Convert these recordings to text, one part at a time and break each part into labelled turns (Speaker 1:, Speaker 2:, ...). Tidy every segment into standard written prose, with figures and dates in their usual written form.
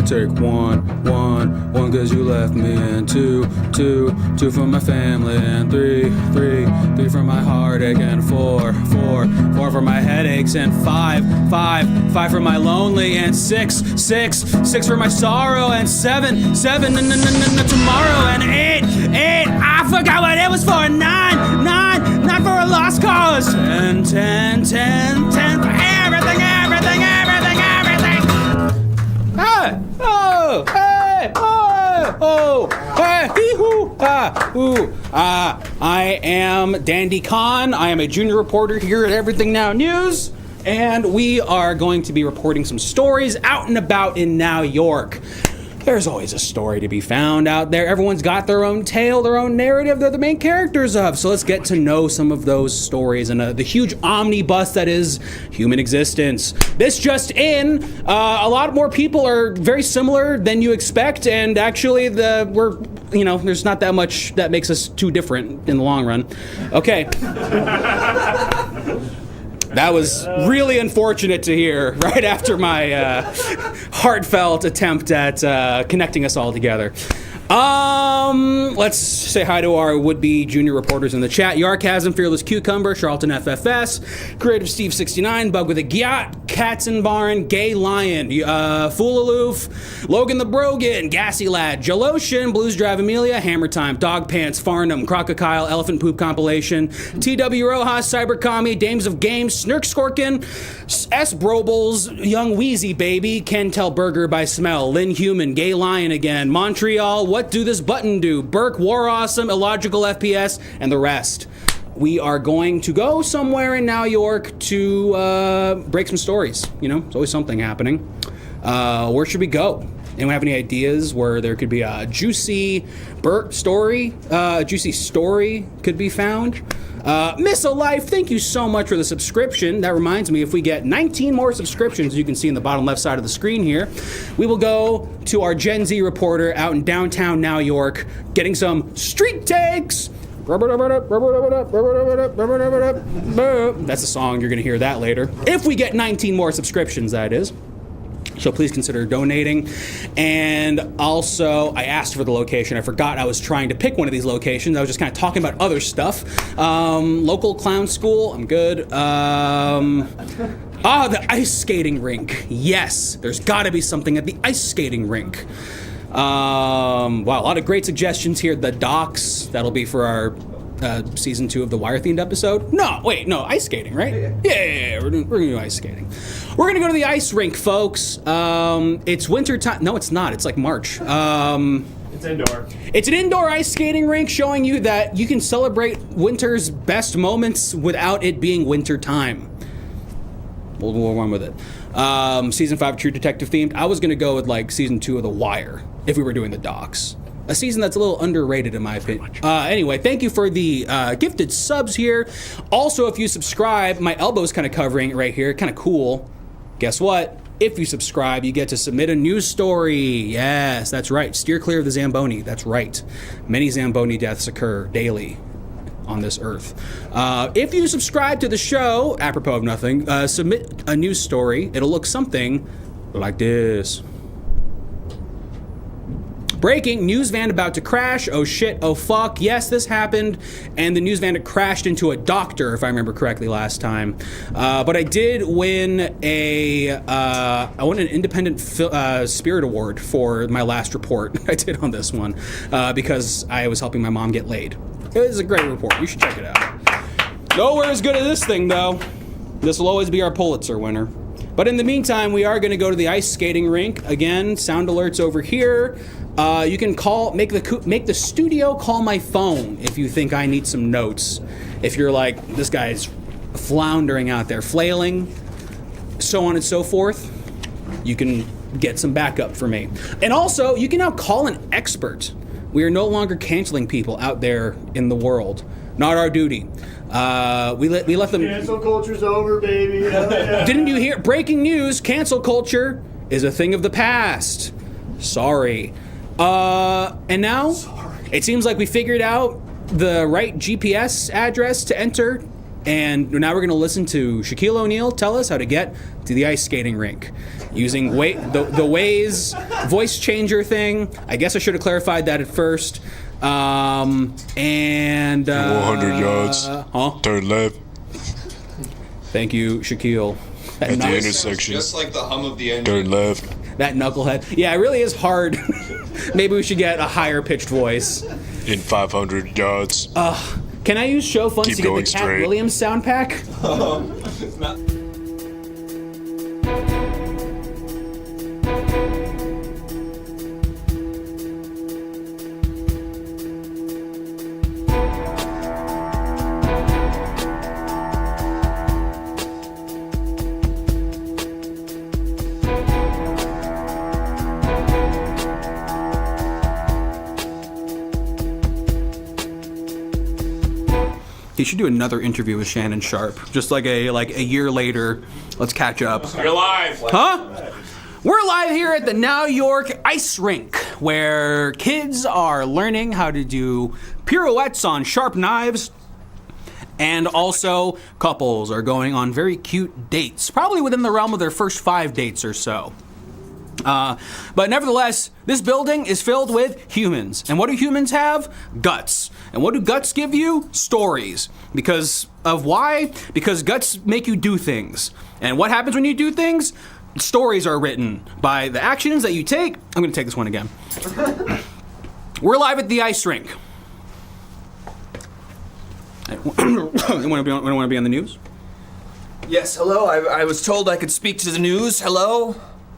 Speaker 1: take one, cause you left me, and two for my family, and three for my heartache, and four for my headaches, and five for my lonely, and six for my sorrow, and seven tomorrow, and eight, I forgot what it was for, nine for a lost cause, and 10 for everything. Hey, oh, hey, oh, hey, hee-hoo, ooh. I am Dandy Khan. I am a junior reporter here at Everything Now News, and we are going to be reporting some stories out and about in New York. There's always a story to be found out there. Everyone's got their own tale, their own narrative they're the main characters of. So let's get to know some of those stories and the huge omnibus that is human existence. This just in, a lot more people are very similar than you expect, and actually there's not that much that makes us too different in the long run. Okay. That was really unfortunate to hear right after my heartfelt attempt at connecting us all together. Let's say hi to our would-be junior reporters in the chat. Yarkasm, Fearless Cucumber, Charlton FFS, Creative Steve 69, Bug with a Gyat, Katzenbarn, Gay Lion, Fool Aloof, Logan the Brogan, Gassy Lad, Jaloshin, Blues Drive Amelia, Hammer Time, Dog Pants, Farnham, Crocodile, Elephant Poop Compilation, TW Rojas, Cyber Commie, Dames of Games, Snurk Skorkin, S. Brobles, Young Wheezy Baby, Ken Tell Burger by Smell, Lynn Human, Gay Lion again, Montreal, What Do This Button Do, Burke, War Awesome, Illogical FPS, and the rest. We are going to go somewhere in New York to break some stories. You know, there's always something happening. Where should we go? Anyone have any ideas where there could be a juicy story could be found? Miss a Life, thank you so much for the subscription. That reminds me, if we get 19 more subscriptions, you can see in the bottom left side of the screen here, we will go to our Gen Z reporter out in downtown New York, getting some street takes. That's the song, you're gonna hear that later. If we get 19 more subscriptions, that is. So please consider donating. And also, I asked for the location. I forgot I was trying to pick one of these locations. I was just kind of talking about other stuff. Local clown school, I'm good. The ice skating rink. Yes, there's gotta be something at the ice skating rink. Wow, a lot of great suggestions here. The docks, that'll be for our season 2 of the Wire-themed episode. No, ice skating, right? Yeah, we're gonna do ice skating. We're gonna go to the ice rink, folks. It's winter time. No, it's not. It's like March.
Speaker 2: It's indoor.
Speaker 1: It's an indoor ice skating rink showing you that you can celebrate winter's best moments without it being winter time. We'll run with it. Season 5 True Detective themed. I was gonna go with like season 2 of The Wire if we were doing the docs. A season that's a little underrated in my opinion. Anyway, thank you for the gifted subs here. Also, if you subscribe, my elbow's kind of covering it right here. Kind of cool. Guess what? If you subscribe, you get to submit a news story. Yes, that's right. Steer clear of the Zamboni. That's right. Many Zamboni deaths occur daily on this earth. If you subscribe to the show, apropos of nothing, submit a news story. It'll look something like this. Breaking, news van about to crash. Oh shit, oh fuck. Yes, this happened. And the news van had crashed into a doctor, if I remember correctly last time. But I did win an independent spirit award for my last report I did on this one because I was helping my mom get laid. It was a great report. You should check it out. Nowhere as good as this thing, though. This will always be our Pulitzer winner. But in the meantime, we are going to go to the ice skating rink. Again, sound alerts over here. You can make the studio call my phone if you think I need some notes. If you're like, this guy's floundering out there, flailing, so on and so forth, you can get some backup for me. And also, you can now call an expert. We are no longer canceling people out there in the world. Not our duty. We let them.
Speaker 2: Cancel culture's over, baby. Yeah.
Speaker 1: Didn't you hear? Breaking news: cancel culture is a thing of the past. Sorry. And now, it seems like we figured out the right GPS address to enter And now we're going to listen to Shaquille O'Neal tell us how to get to the ice skating rink using the Waze voice changer thing. I guess I should have clarified that at first.
Speaker 3: 100 yards. Turn left.
Speaker 1: Thank you, Shaquille.
Speaker 3: At the intersection.
Speaker 4: Just like the hum of the engine.
Speaker 3: Turn left.
Speaker 1: That knucklehead. Yeah, it really is hard. Maybe we should get a higher pitched voice.
Speaker 3: In 500 yards.
Speaker 1: Can I use show funds
Speaker 3: Keep
Speaker 1: to get the
Speaker 3: going
Speaker 1: Cat
Speaker 3: straight.
Speaker 1: Williams sound pack?
Speaker 4: It's not.
Speaker 1: He should do another interview with Shannon Sharp. Just like a year later. Let's catch up.
Speaker 4: You're live.
Speaker 1: Huh? We're live here at the Now York Ice Rink, where kids are learning how to do pirouettes on sharp knives, and also couples are going on very cute dates, probably within the realm of their first 5 dates or so. But nevertheless, this building is filled with humans. And what do humans have? Guts. And what do guts give you? Stories. Because of why? Because guts make you do things. And what happens when you do things? Stories are written by the actions that you take. I'm going to take this one again. We're live at the ice rink. You want to be on the news?
Speaker 4: Yes, hello. I was told I could speak to the news. Hello?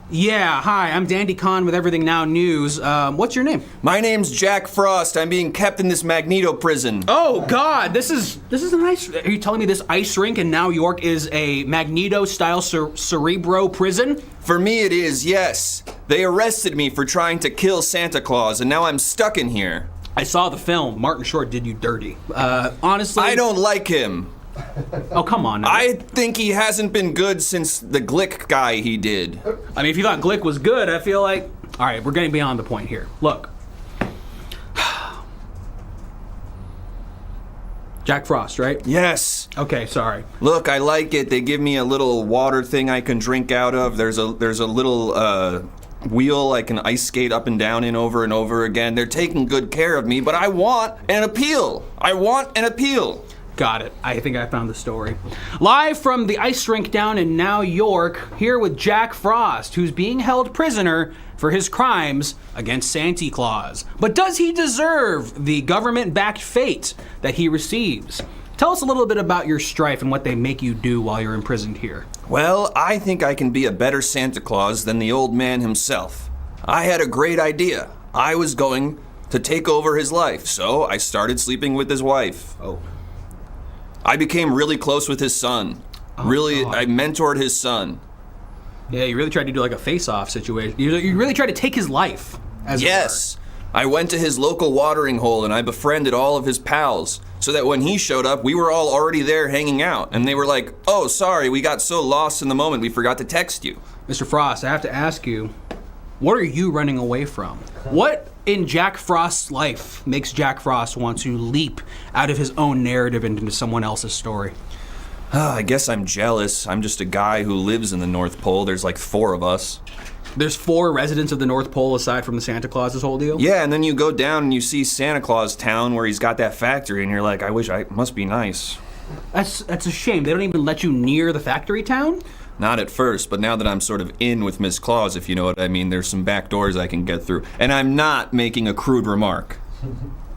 Speaker 1: Yeah, hi, I'm Dandy Kahn with Everything Now News. What's your name?
Speaker 4: My name's Jack Frost. I'm being kept in this Magneto prison.
Speaker 1: Oh God, this is a nice. Are you telling me this ice rink in Now York is a Magneto-style Cerebro prison?
Speaker 4: For me it is, yes. They arrested me for trying to kill Santa Claus, and now I'm stuck in here.
Speaker 1: I saw the film. Martin Short did you dirty. Honestly,
Speaker 4: I don't like him.
Speaker 1: Oh, come on now.
Speaker 4: I think he hasn't been good since the Glick guy he did.
Speaker 1: I mean, if you thought Glick was good, I feel like... All right, we're getting beyond the point here. Look. Jack Frost, right?
Speaker 4: Yes.
Speaker 1: Okay, sorry.
Speaker 4: Look, I like it. They give me a little water thing I can drink out of. There's a little wheel I can ice skate up and down in over and over again. They're taking good care of me, but I want an appeal. I want an appeal.
Speaker 1: Got it. I think I found the story. Live from the ice rink down in Now York, here with Jack Frost, who's being held prisoner for his crimes against Santa Claus. But does he deserve the government-backed fate that he receives? Tell us a little bit about your strife and what they make you do while you're imprisoned here.
Speaker 4: Well, I think I can be a better Santa Claus than the old man himself. I had a great idea. I was going to take over his life, so I started sleeping with his wife.
Speaker 1: Oh.
Speaker 4: I became really close with his son.
Speaker 1: God.
Speaker 4: I mentored his son.
Speaker 1: Yeah, you really tried to do like a face-off situation. You really tried to take his life.
Speaker 4: Yes. I went to his local watering hole and I befriended all of his pals so that when he showed up, we were all already there hanging out. And they were like, oh, sorry, we got so lost in the moment, we forgot to text you.
Speaker 1: Mr. Frost, I have to ask you, what are you running away from? What in Jack Frost's life makes Jack Frost want to leap out of his own narrative into someone else's story?
Speaker 4: I guess I'm jealous. I'm just a guy who lives in the North Pole. There's like 4 of us.
Speaker 1: There's 4 residents of the North Pole aside from the Santa Claus's whole deal?
Speaker 4: Yeah, and then you go down and you see Santa Claus Town where he's got that factory and you're like, must be nice.
Speaker 1: That's a shame. They don't even let you near the factory town?
Speaker 4: Not at first, but now that I'm sort of in with Miss Claus, if you know what I mean, there's some back doors I can get through. And I'm not making a crude remark.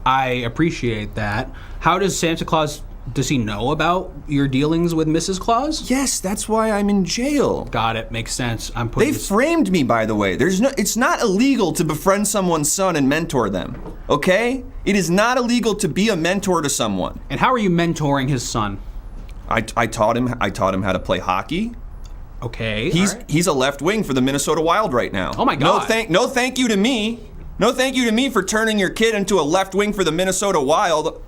Speaker 1: I appreciate that. How does Santa Claus, does he know about your dealings with Mrs. Claus?
Speaker 4: Yes, that's why I'm in jail.
Speaker 1: Got it. Makes sense.
Speaker 4: They framed me, by the way. It's not illegal to befriend someone's son and mentor them, okay? It is not illegal to be a mentor to someone.
Speaker 1: And how are you mentoring his son?
Speaker 4: I taught him how to play hockey.
Speaker 1: Okay.
Speaker 4: He's a left wing for the Minnesota Wild right now.
Speaker 1: Oh my God.
Speaker 4: No thank you to me. No thank you to me for turning your kid into a left wing for the Minnesota Wild.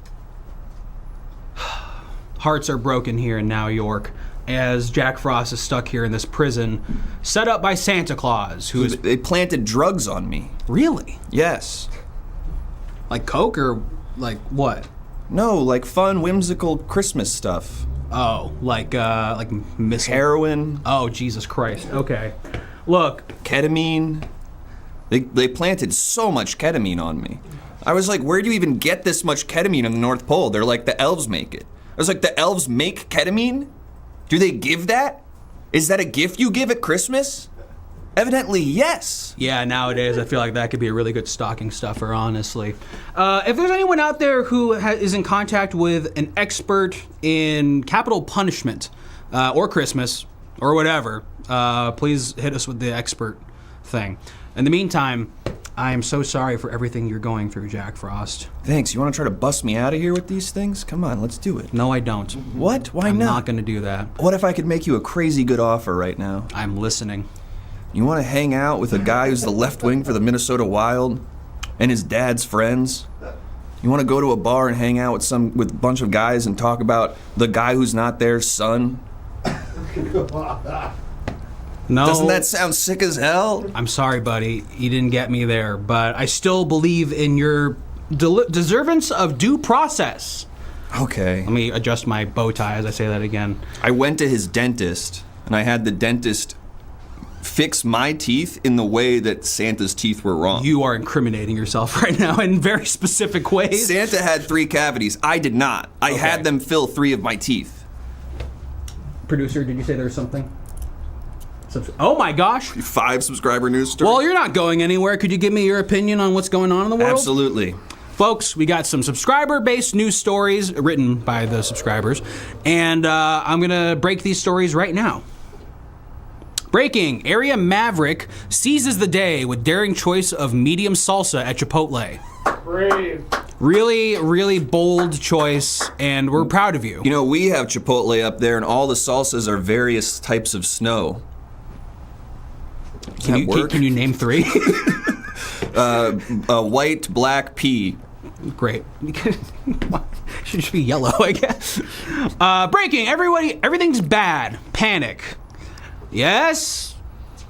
Speaker 1: Hearts are broken here in Now York as Jack Frost is stuck here in this prison set up by Santa Claus, who is...
Speaker 4: They planted drugs on me.
Speaker 1: Really?
Speaker 4: Yes.
Speaker 1: Like coke or like what?
Speaker 4: No, like fun, whimsical Christmas stuff.
Speaker 1: Oh, like missile.
Speaker 4: Heroin,
Speaker 1: Oh, Jesus Christ. Okay. Look,
Speaker 4: ketamine. They planted so much ketamine on me. I was like, where do you even get this much ketamine in the North Pole? They're like, the elves make it. I was like, the elves make ketamine? Do they give that? Is that a gift you give at Christmas? Evidently, yes.
Speaker 1: yeah, nowadays I feel like that could be a really good stocking stuffer, honestly. If there's anyone out there who is in contact with an expert in capital punishment, or Christmas, or whatever, please hit us with the expert thing. In the meantime, I am so sorry for everything you're going through, Jack Frost.
Speaker 4: Thanks. You want to try to bust me out of here with these things? Come on, let's do it.
Speaker 1: No, I don't.
Speaker 4: What? Why
Speaker 1: I'm
Speaker 4: not?
Speaker 1: not going to do that.
Speaker 4: What if I could make you a crazy good offer right now?
Speaker 1: I'm listening.
Speaker 4: You want to hang out with a guy who's the left wing for the Minnesota Wild and his dad's friends? You want to go to a bar and hang out with a bunch of guys and talk about the guy who's not their son?
Speaker 1: No.
Speaker 4: Doesn't that sound sick as hell?
Speaker 1: I'm sorry, buddy. You didn't get me there, but I still believe in your deservance of due process.
Speaker 4: Okay.
Speaker 1: Let me adjust my bow tie as I say that again.
Speaker 4: I went to his dentist, and I had the dentist fix my teeth in the way that Santa's teeth were wrong.
Speaker 1: You are incriminating yourself right now in very specific ways.
Speaker 4: Santa had 3 cavities. I did not. I had them fill 3 of my teeth.
Speaker 1: Producer, did you say there was something? Oh my gosh.
Speaker 4: 5 subscriber news story.
Speaker 1: Well, you're not going anywhere. Could you give me your opinion on what's going on in the world?
Speaker 4: Absolutely.
Speaker 1: Folks, we got some subscriber-based news stories written by the subscribers, and I'm going to break these stories right now. Breaking, Area Maverick seizes the day with daring choice of medium salsa at Chipotle.
Speaker 2: Brave.
Speaker 1: Really, really bold choice, and we're proud of you.
Speaker 4: You know, we have Chipotle up there, and all the salsas are various types of snow. Does that work?
Speaker 1: Can you name 3?
Speaker 4: White, black, pea.
Speaker 1: Great. Should just be yellow, I guess. Breaking, everything's bad. Panic. Yes,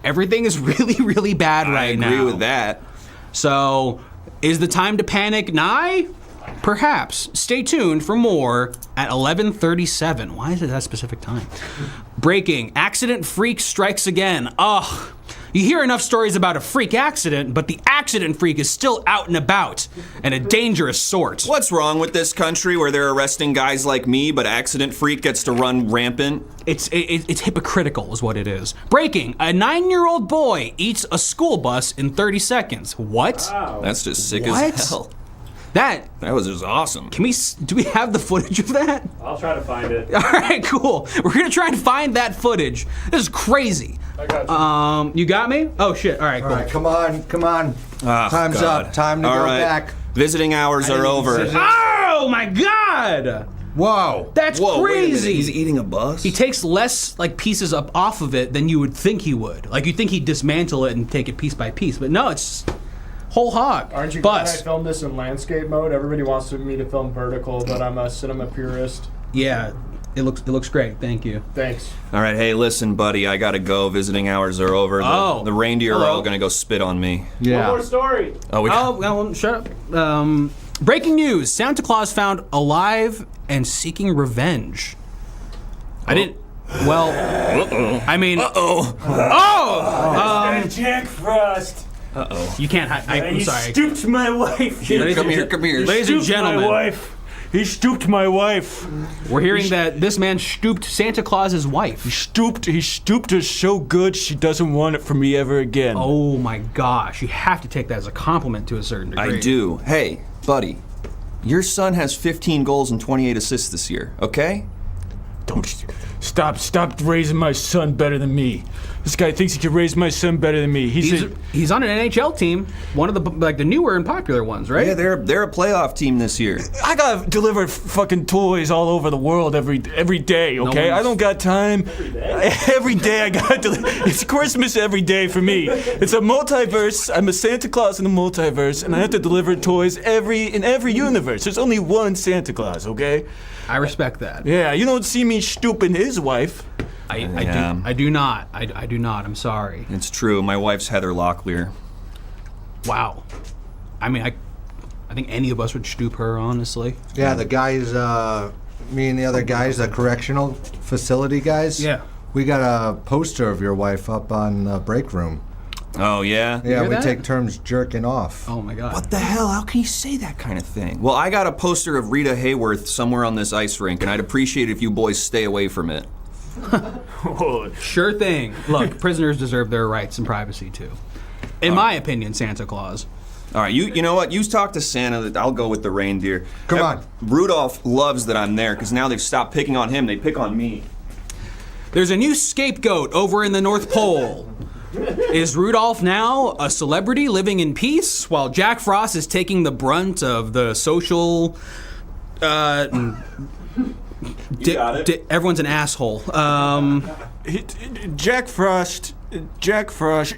Speaker 1: everything is really, really bad right now.
Speaker 4: I agree with that.
Speaker 1: So, is the time to panic nigh? Perhaps. Stay tuned for more at 11:37. Why is it that specific time? Breaking, accident freak strikes again. Ugh. You hear enough stories about a freak accident, but the accident freak is still out and about, and a dangerous sort.
Speaker 4: What's wrong with this country where they're arresting guys like me, but accident freak gets to run rampant?
Speaker 1: It's hypocritical is what it is. Breaking, a 9-year-old boy eats a school bus in 30 seconds. What?
Speaker 2: Wow.
Speaker 4: That's just sick
Speaker 1: What?
Speaker 4: as hell.
Speaker 1: That
Speaker 4: was just awesome.
Speaker 1: do we have the footage of that?
Speaker 2: I'll try to find it.
Speaker 1: All right, cool. We're gonna try and find that footage. This is crazy.
Speaker 2: I got you.
Speaker 1: You got me? Oh shit. All right, cool.
Speaker 5: All right, come on. Time's
Speaker 4: God.
Speaker 5: up. Time to
Speaker 4: All
Speaker 5: go
Speaker 4: right.
Speaker 5: back.
Speaker 4: Visiting hours are over.
Speaker 1: Oh my god!
Speaker 5: Whoa.
Speaker 1: That's
Speaker 4: Whoa, wait a minute.
Speaker 1: crazy.
Speaker 4: He's eating a bus?
Speaker 1: He takes less pieces up off of it than you would think he would. Like you'd think he'd dismantle it and take it piece by piece, but no, it's whole hog.
Speaker 2: Aren't you glad I
Speaker 1: bus.
Speaker 2: filmed this in landscape mode? Everybody wants me to film vertical, but I'm a cinema purist.
Speaker 1: Yeah, it looks great. Thank you.
Speaker 2: Thanks.
Speaker 4: All right, hey, listen, buddy, I gotta go. Visiting hours are over. The reindeer are
Speaker 1: Hello.
Speaker 4: all gonna go spit on me.
Speaker 2: One more story.
Speaker 1: Well, shut up. Breaking news: Santa Claus found alive and seeking revenge. I didn't. Well, I mean.
Speaker 2: Jack Frost.
Speaker 1: You can't hide. I'm sorry.
Speaker 2: Stooped my wife.
Speaker 4: Come here.
Speaker 1: Ladies and gentlemen,
Speaker 2: He stooped my wife.
Speaker 1: we're hearing that this man stooped Santa Claus's wife.
Speaker 6: He stooped her so good she doesn't want it from me ever again.
Speaker 1: Oh my gosh, you have to take that as a compliment to a certain degree.
Speaker 4: I do. Hey, buddy, your son has 15 goals and 28 assists this year, okay?
Speaker 6: Don't stop raising my son better than me. This guy thinks he can raise my son better than me.
Speaker 1: He's on an NHL team, one of the newer and popular ones, right?
Speaker 4: Yeah, they're a playoff team this year.
Speaker 6: I gotta deliver fucking toys all over the world every day, okay? I don't got time. Every day I gotta deliver. It's Christmas every day for me. It's a multiverse. I'm a Santa Claus in a multiverse, and I have to deliver toys in every universe. There's only one Santa Claus, okay?
Speaker 1: I respect that.
Speaker 6: Yeah, you don't see me stooping his wife.
Speaker 1: I do not. I'm sorry.
Speaker 4: It's true. My wife's Heather Locklear.
Speaker 1: Wow. I mean, I think any of us would stoop her, honestly.
Speaker 5: Yeah, the guy's me and the other guys, the correctional facility guys.
Speaker 1: Yeah.
Speaker 5: We got a poster of your wife up on the break room.
Speaker 4: Oh, yeah?
Speaker 5: Yeah,
Speaker 1: hear
Speaker 5: we
Speaker 1: that?
Speaker 5: take turns jerking off.
Speaker 1: Oh my God.
Speaker 4: What the hell? How can you say that kind of thing? Well, I got a poster of Rita Hayworth somewhere on this ice rink, and I'd appreciate it if you boys stay away from it.
Speaker 1: Sure thing. Look, prisoners deserve their rights and privacy too. In my opinion, Santa Claus.
Speaker 4: All right, you know what? You talk to Santa. I'll go with the reindeer.
Speaker 5: Come on.
Speaker 4: Rudolph loves that I'm there because now they've stopped picking on him. They pick on me.
Speaker 1: There's a new scapegoat over in the North Pole. Is Rudolph now a celebrity living in peace while Jack Frost is taking the brunt of the social... everyone's an asshole.
Speaker 6: Jack Frost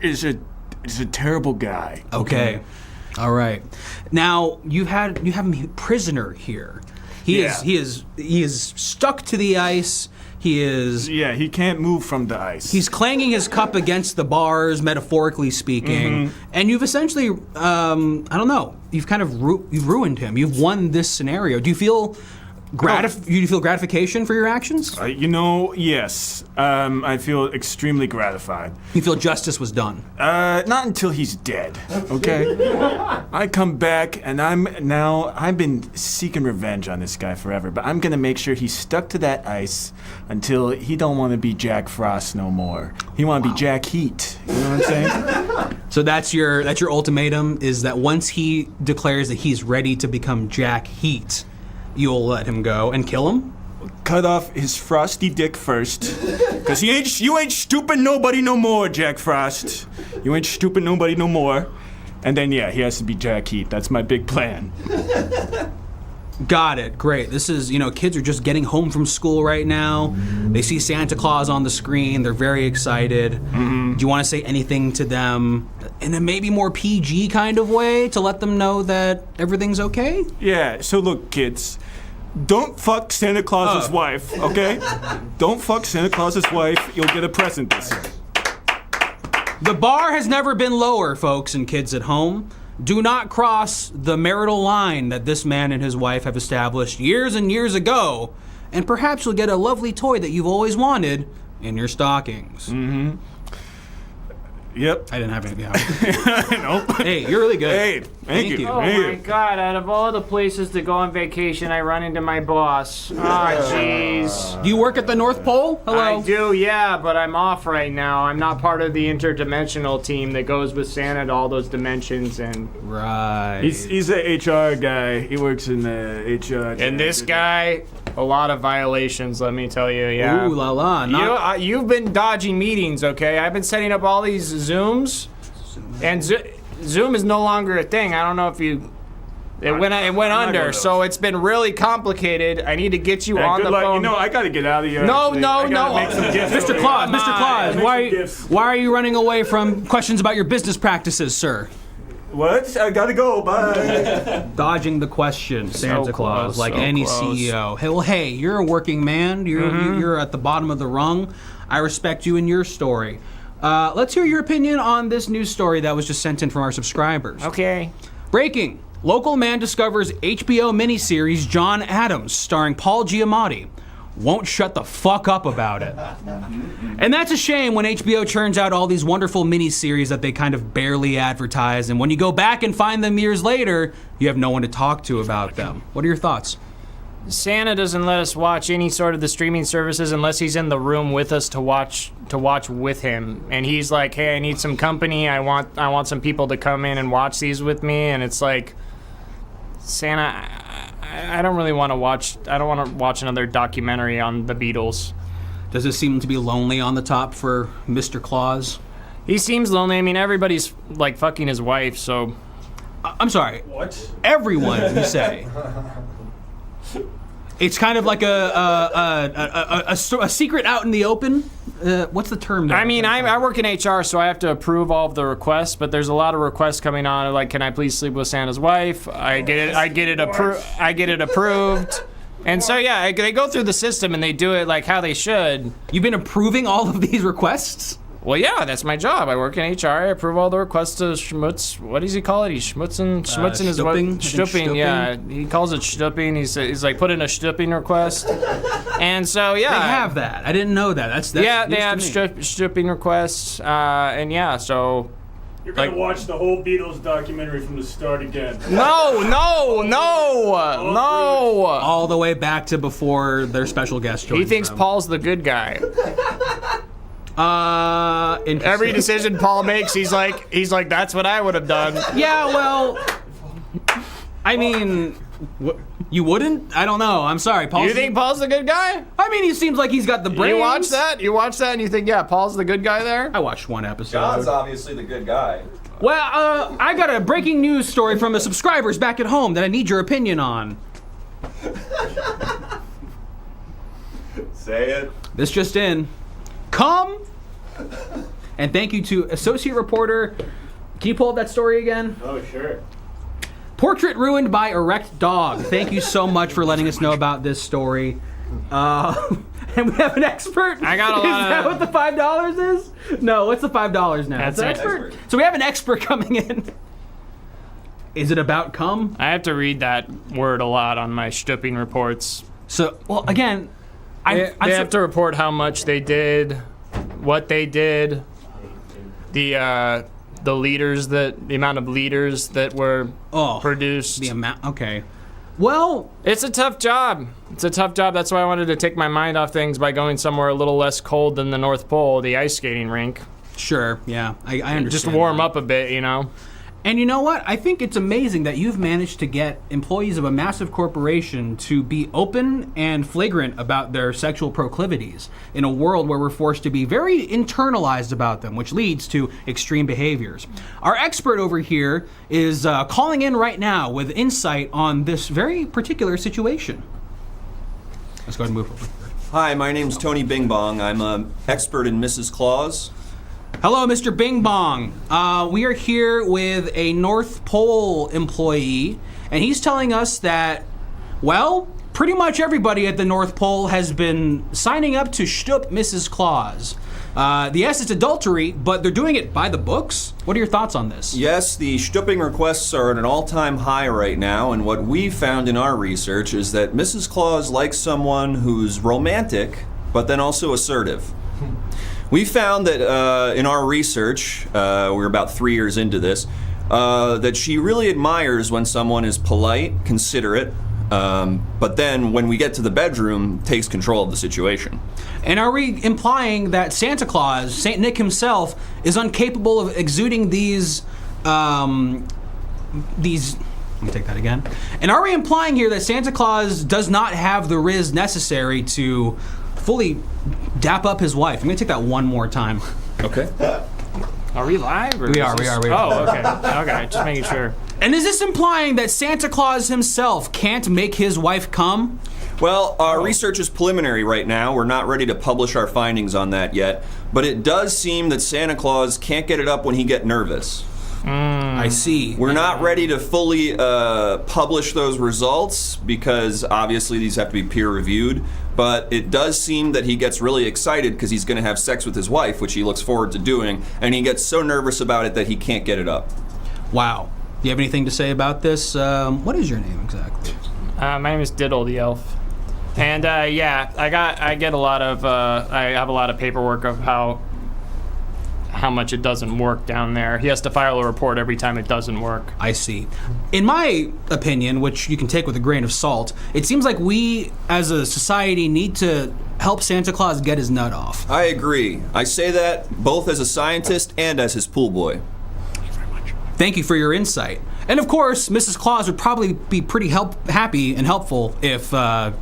Speaker 6: is a terrible guy.
Speaker 1: Okay. All right. Now you have him prisoner here. He is stuck to the ice.
Speaker 6: He can't move from the ice.
Speaker 1: He's clanging his cup against the bars, metaphorically speaking, and you've essentially, I don't know, you've kind of you've ruined him. You've won this scenario. Do you feel gratification for your actions?
Speaker 6: Yes. I feel extremely gratified.
Speaker 1: You feel justice was done?
Speaker 6: Not until he's dead, okay? I come back, and I've been seeking revenge on this guy forever, but I'm gonna make sure he's stuck to that ice until he don't want to be Jack Frost no more. He want to be Jack Heat. You know what I'm saying?
Speaker 1: So that's your ultimatum, is that once he declares that he's ready to become Jack Heat, you'll let him go and kill him?
Speaker 6: Cut off his frosty dick first. Cause you ain't stupid nobody no more, Jack Frost. You ain't stupid nobody no more. And then he has to be Jack Heat. That's my big plan.
Speaker 1: Got it. Great. This is, kids are just getting home from school right now. They see Santa Claus on the screen. They're very excited. Do you want to say anything to them in a maybe more PG kind of way to let them know that everything's okay?
Speaker 6: Yeah, so look, kids. Don't fuck Santa Claus's wife, okay? Don't fuck Santa Claus's wife. You'll get a present this year.
Speaker 1: The bar has never been lower, folks and kids at home. Do not cross the marital line that this man and his wife have established years and years ago, and perhaps you'll get a lovely toy that you've always wanted in your stockings.
Speaker 6: Yep.
Speaker 1: I didn't have anything.
Speaker 6: Nope.
Speaker 1: Hey, you're really good.
Speaker 6: Hey, thank you.
Speaker 2: Oh
Speaker 6: Thank
Speaker 2: my
Speaker 6: you.
Speaker 2: God, out of all the places to go on vacation, I run into my boss. Oh, jeez.
Speaker 1: Do you work at the North Pole? Hello?
Speaker 2: I do, yeah, but I'm off right now. I'm not part of the interdimensional team that goes with Santa to all those dimensions. And
Speaker 1: Right.
Speaker 6: He's an HR guy. He works in the HR.
Speaker 2: and this guy, a lot of violations, let me tell you, yeah.
Speaker 1: Ooh la la.
Speaker 2: You've been dodging meetings, okay? I've been setting up all these Zooms, and Zoom is no longer a thing. I don't know if you... It went under, so it's been really complicated. I need to get you on
Speaker 6: good
Speaker 2: the
Speaker 6: luck.
Speaker 2: phone.
Speaker 6: I gotta get out of here.
Speaker 2: No,
Speaker 6: actually.
Speaker 2: no,
Speaker 6: I gotta
Speaker 2: no.
Speaker 6: make some gifts.
Speaker 1: Mr. Claus, Mr. Claus,
Speaker 6: Make some
Speaker 1: why are you running away from questions about your business practices, sir?
Speaker 6: What? I gotta go. Bye.
Speaker 1: Dodging the question, Santa Claus,
Speaker 2: close,
Speaker 1: like
Speaker 2: so
Speaker 1: any
Speaker 2: close.
Speaker 1: CEO. Hey, you're a working man. You're at the bottom of the rung. I respect you and your story. Let's hear your opinion on this news story that was just sent in from our subscribers.
Speaker 2: Okay.
Speaker 1: Breaking. Local man discovers HBO miniseries John Adams, starring Paul Giamatti, won't shut the fuck up about it. And that's a shame when HBO churns out all these wonderful miniseries that they kind of barely advertise, and when you go back and find them years later, you have no one to talk to about them. What are your thoughts?
Speaker 2: Santa doesn't let us watch any sort of the streaming services unless he's in the room with us to watch with him. And he's like, "Hey, I need some company. I want some people to come in and watch these with me." And it's like, Santa, I don't really want to watch. I don't want to watch another documentary on the Beatles.
Speaker 1: Does it seem to be lonely on the top for Mr. Claus?
Speaker 2: He seems lonely. I mean, everybody's like fucking his wife, so.
Speaker 1: I'm sorry.
Speaker 6: What?
Speaker 1: Everyone, you say. It's kind of like a secret out in the open. What's the term there?
Speaker 2: I mean, I work in HR, so I have to approve all of the requests. But there's a lot of requests coming on, like, can I please sleep with Santa's wife? I get it approved. And so they go through the system and they do it like how they should.
Speaker 1: You've been approving all of these requests?
Speaker 2: Well, yeah, that's my job. I work in HR. I approve all the requests to schmutz. What does he call it? He's schmutzing. Schmutzing is what? Stupping. Yeah, he calls it stupping. He's like, put in a stupping request. And so, yeah.
Speaker 1: They have that. I didn't know that. That's
Speaker 2: yeah, they
Speaker 1: news
Speaker 2: have
Speaker 1: to me.
Speaker 2: stupping requests. And yeah, so.
Speaker 7: You're gonna watch the whole Beatles documentary from the start again.
Speaker 2: No.
Speaker 1: All the way back to before their special guest joined.
Speaker 2: He thinks Paul's the good guy. Every decision Paul makes, he's like, that's what I would have done.
Speaker 1: Yeah, well, I mean, you wouldn't? I don't know. I'm sorry, Paul.
Speaker 2: You think Paul's the good guy?
Speaker 1: I mean, he seems like he's got the brains.
Speaker 2: You watch that, and you think, yeah, Paul's the good guy there?
Speaker 1: I watched one episode.
Speaker 4: John's obviously the good guy.
Speaker 1: Well, I got a breaking news story from the subscribers back at home that I need your opinion on.
Speaker 4: Say it.
Speaker 1: This just in. Come! And thank you to associate reporter. Can you pull up that story again?
Speaker 7: Oh, sure.
Speaker 1: Portrait ruined by erect dog. Thank you so much for letting us know about this story. And we have an expert.
Speaker 2: I got a lot
Speaker 1: Is that what the $5 is? No, what's the $5 now?
Speaker 2: That's
Speaker 1: It's an
Speaker 2: it.
Speaker 1: expert. So we have an expert coming in. Is it about cum?
Speaker 2: I have to read that word a lot on my stupping reports.
Speaker 1: So, well, again,
Speaker 2: They have to report how much they did, what they did, the amount of liters that were produced.
Speaker 1: The amount. Okay. Well,
Speaker 2: it's a tough job. That's why I wanted to take my mind off things by going somewhere a little less cold than the North Pole, the ice skating rink.
Speaker 1: Sure. Yeah, I understand.
Speaker 2: Just warm up a bit, you know.
Speaker 1: And you know what? I think it's amazing that you've managed to get employees of a massive corporation to be open and flagrant about their sexual proclivities in a world where we're forced to be very internalized about them, which leads to extreme behaviors. Our expert over here is calling in right now with insight on this very particular situation. Let's go ahead and move over.
Speaker 4: Hi, my name's Tony Bing Bong. I'm an expert in Mrs. Claus.
Speaker 1: Hello, Mr. Bing Bong. We are here with a North Pole employee, and he's telling us that, well, pretty much everybody at the North Pole has been signing up to shtup Mrs. Claus. Yes, it's adultery, but they're doing it by the books. What are your thoughts on this?
Speaker 4: Yes, the shtupping requests are at an all-time high right now, and what we found in our research is that Mrs. Claus likes someone who's romantic, but then also assertive. We found that in our research, we're about 3 years into this, that she really admires when someone is polite, considerate, but then when we get to the bedroom, takes control of the situation.
Speaker 1: And are we implying that Santa Claus, Saint Nick himself, is incapable of exuding these? Let me take that again. And are we implying here that Santa Claus does not have the riz necessary to fully dap up his wife? I'm gonna take that one more time.
Speaker 4: Okay.
Speaker 2: Are we live? Or
Speaker 1: We are.
Speaker 2: Oh, okay. Okay, just making sure.
Speaker 1: And is this implying that Santa Claus himself can't make his wife come?
Speaker 4: Well, our research is preliminary right now. We're not ready to publish our findings on that yet, but it does seem that Santa Claus can't get it up when he gets nervous.
Speaker 1: I see.
Speaker 4: We're not ready to fully publish those results because obviously these have to be peer reviewed, but it does seem that he gets really excited because he's going to have sex with his wife, which he looks forward to doing, and he gets so nervous about it that he can't get it up.
Speaker 1: Wow. Do you have anything to say about this? What is your name exactly?
Speaker 2: My name is Diddle the Elf. And yeah, I have a lot of paperwork of how much it doesn't work down there. He has to file a report every time it doesn't work.
Speaker 1: I see. In my opinion, which you can take with a grain of salt, it seems like we as a society need to help Santa Claus get his nut off.
Speaker 4: I agree. I say that both as a scientist and as his pool boy.
Speaker 1: Thank you for your insight. And of course, Mrs. Claus would probably be pretty happy and helpful if the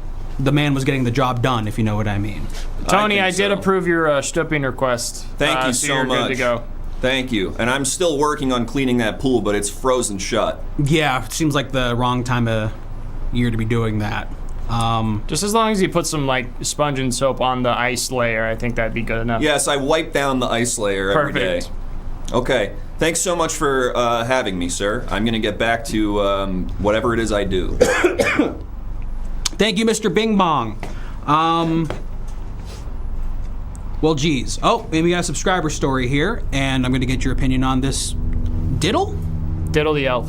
Speaker 1: man was getting the job done, if you know what I mean.
Speaker 2: Tony, I did approve your stupping request.
Speaker 4: Thank you
Speaker 2: so
Speaker 4: so
Speaker 2: you're
Speaker 4: much.
Speaker 2: Good to go.
Speaker 4: Thank you. And I'm still working on cleaning that pool, but it's frozen shut.
Speaker 1: Yeah, it seems like the wrong time of year to be doing that.
Speaker 2: Just as long as you put some like sponge and soap on the ice layer, I think that'd be good enough.
Speaker 4: Yes, I wipe down the ice layer every day.
Speaker 2: Perfect.
Speaker 4: Okay. Thanks so much for having me, sir. I'm going to get back to whatever it is I do.
Speaker 1: Thank you, Mr. Bing Bong. Well, geez. Oh, and we got a subscriber story here, and I'm going to get your opinion on this. Diddle?
Speaker 2: Diddle the elf.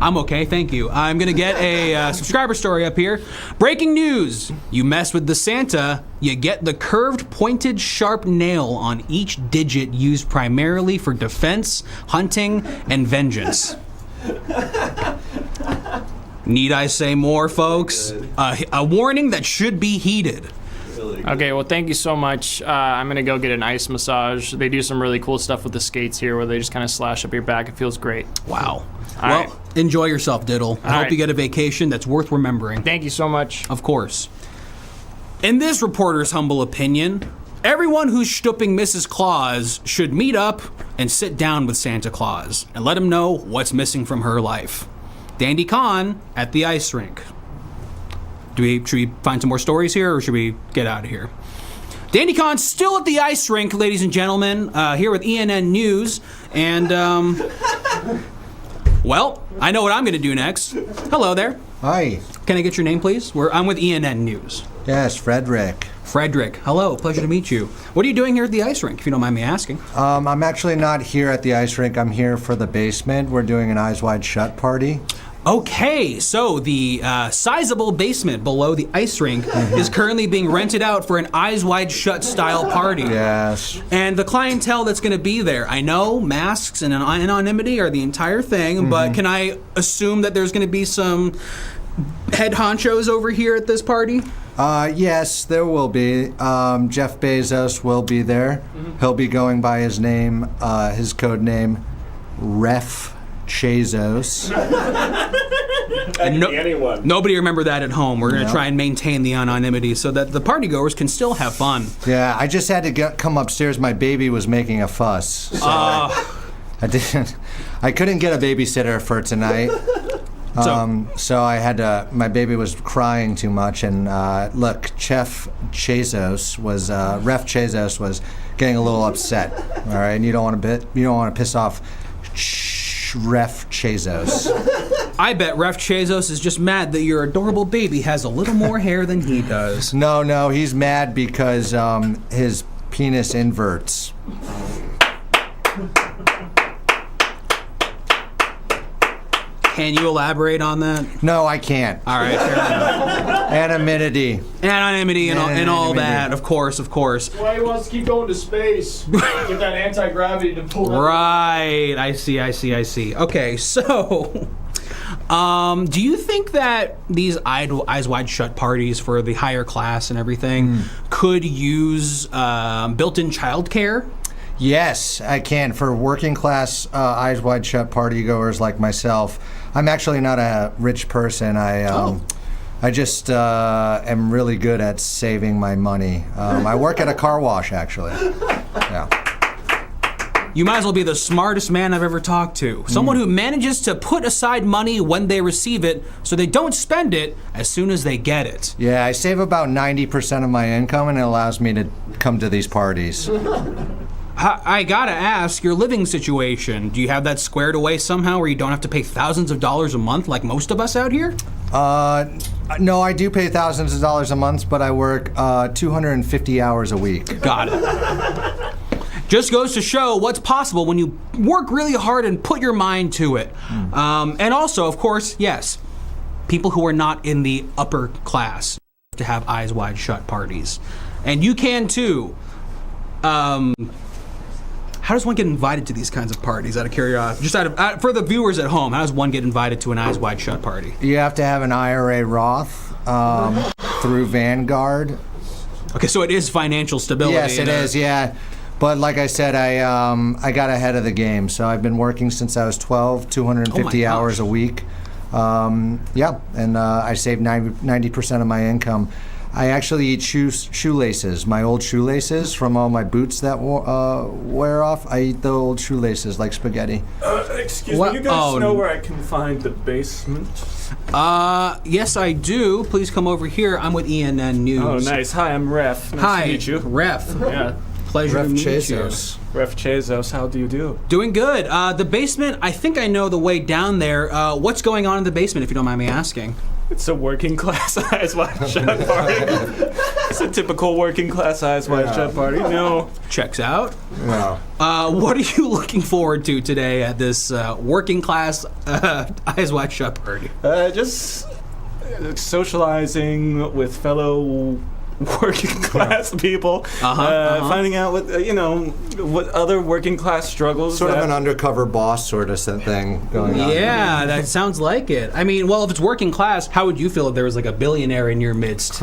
Speaker 1: I'm okay, thank you. I'm going to get a subscriber story up here. Breaking news. You mess with the Santa, you get the curved, pointed, sharp nail on each digit used primarily for defense, hunting, and vengeance. Need I say more, folks? A warning that should be heeded.
Speaker 2: Okay, well, thank you so much. I'm going to go get an ice massage. They do some really cool stuff with the skates here where they just kind of slash up your back. It feels great.
Speaker 1: Wow.
Speaker 2: All
Speaker 1: Well,
Speaker 2: right.
Speaker 1: enjoy yourself, Diddle. I hope
Speaker 2: right.
Speaker 1: you get a vacation that's worth remembering.
Speaker 2: Thank you so much.
Speaker 1: Of course. In this reporter's humble opinion, everyone who's stooping Mrs. Claus should meet up and sit down with Santa Claus and let him know what's missing from her life. Dandy Khan at the ice rink. Should we find some more stories here, or should we get out of here? Dandy Khan's still at the ice rink, ladies and gentlemen, here with ENN News. And, well, I know what I'm going to do next. Hello there.
Speaker 5: Hi.
Speaker 1: Can I get your name, please? I'm with ENN News.
Speaker 5: Yes, Frederick.
Speaker 1: Frederick. Hello. Pleasure to meet you. What are you doing here at the ice rink, if you don't mind me asking?
Speaker 5: I'm actually not here at the ice rink. I'm here for the basement. We're doing an Eyes Wide Shut party.
Speaker 1: Okay, so the sizable basement below the ice rink is currently being rented out for an Eyes Wide Shut style party.
Speaker 5: Yes.
Speaker 1: And the clientele that's going to be there, I know masks and anonymity are the entire thing, but can I assume that there's going to be some head honchos over here at this party?
Speaker 5: Yes, there will be. Jeff Bezos will be there. He'll be going by his name, his code name, Ref Chazos.
Speaker 1: And
Speaker 7: Anyone.
Speaker 1: nobody remember that at home. We're going to try and maintain the anonymity so that the partygoers can still have fun.
Speaker 5: Yeah, I just had to come upstairs. My baby was making a fuss. So I didn't. I couldn't get a babysitter for tonight. So I had to. My baby was crying too much, and look, Chef Chazos was Ref Chazos was getting a little upset. All right, and you don't want to piss off Ref Chazos.
Speaker 1: I bet Ref Chazos is just mad that your adorable baby has a little more hair than he does.
Speaker 5: No, he's mad because his penis inverts.
Speaker 1: Can you elaborate on that?
Speaker 5: No, I can't.
Speaker 1: All right, fair enough.
Speaker 5: Anonymity.
Speaker 1: Anonymity and all
Speaker 5: Anonymity.
Speaker 1: that, of course.
Speaker 7: Why he wants to keep going to space with that anti-gravity to pull up.
Speaker 1: Right, I see. Okay, so, do you think that these Eyes Wide Shut parties for the higher class and everything could use built-in childcare?
Speaker 5: Yes, I can. For working class, Eyes Wide Shut partygoers like myself, I'm actually not a rich person. I just am really good at saving my money. I work at a car wash, actually. Yeah.
Speaker 1: You might as well be the smartest man I've ever talked to. Someone who manages to put aside money when they receive it so they don't spend it as soon as they get it.
Speaker 5: Yeah, I save about 90% of my income, and it allows me to come to these parties.
Speaker 1: I gotta ask, your living situation, do you have that squared away somehow where you don't have to pay thousands of dollars a month like most of us out here?
Speaker 5: No, I do pay thousands of dollars a month, but I work 250 hours a week.
Speaker 1: Got it. Just goes to show what's possible when you work really hard and put your mind to it. And also, of course, yes, people who are not in the upper class to have Eyes Wide Shut parties. And you can too. How does one get invited to these kinds of parties? Out of curiosity, just for the viewers at home, how does one get invited to an Eyes Wide Shut party?
Speaker 5: You have to have an IRA Roth through Vanguard.
Speaker 1: Okay, so it is financial stability.
Speaker 5: Yes, it is. Yeah, but like I said, I got ahead of the game. So I've been working since I was 12, 250 hours a week. Yeah, and I saved 90% of my income. I actually eat shoelaces, my old shoelaces from all my boots that wear off. I eat the old shoelaces like spaghetti.
Speaker 6: Excuse
Speaker 1: What?
Speaker 6: me, you guys
Speaker 1: Oh,
Speaker 6: know where I can find the basement?
Speaker 1: Yes, I do. Please come over here. I'm with ENN News.
Speaker 6: Oh, nice. Hi, I'm Ref. Nice
Speaker 1: Hi,
Speaker 6: to meet you.
Speaker 1: Ref.
Speaker 6: Yeah.
Speaker 1: Pleasure
Speaker 5: Ref
Speaker 1: to meet
Speaker 5: Chazos.
Speaker 6: Ref Chazos, how do you do?
Speaker 1: you. Doing good. The basement, I think I know the way down there. What's going on in the basement, if you don't mind me asking?
Speaker 6: It's a working class eyes wide shut party. It's a typical working class eyes wide shut party. No.
Speaker 1: Checks out.
Speaker 5: No.
Speaker 1: What are you looking forward to today at this working class eyes wide shut party?
Speaker 6: Just socializing with fellow working class people, finding out what what other working class struggles.
Speaker 5: Sort of an undercover boss sort of thing going on.
Speaker 1: Yeah, that sounds like it. I mean, well, if it's working class, how would you feel if there was like a billionaire in your midst?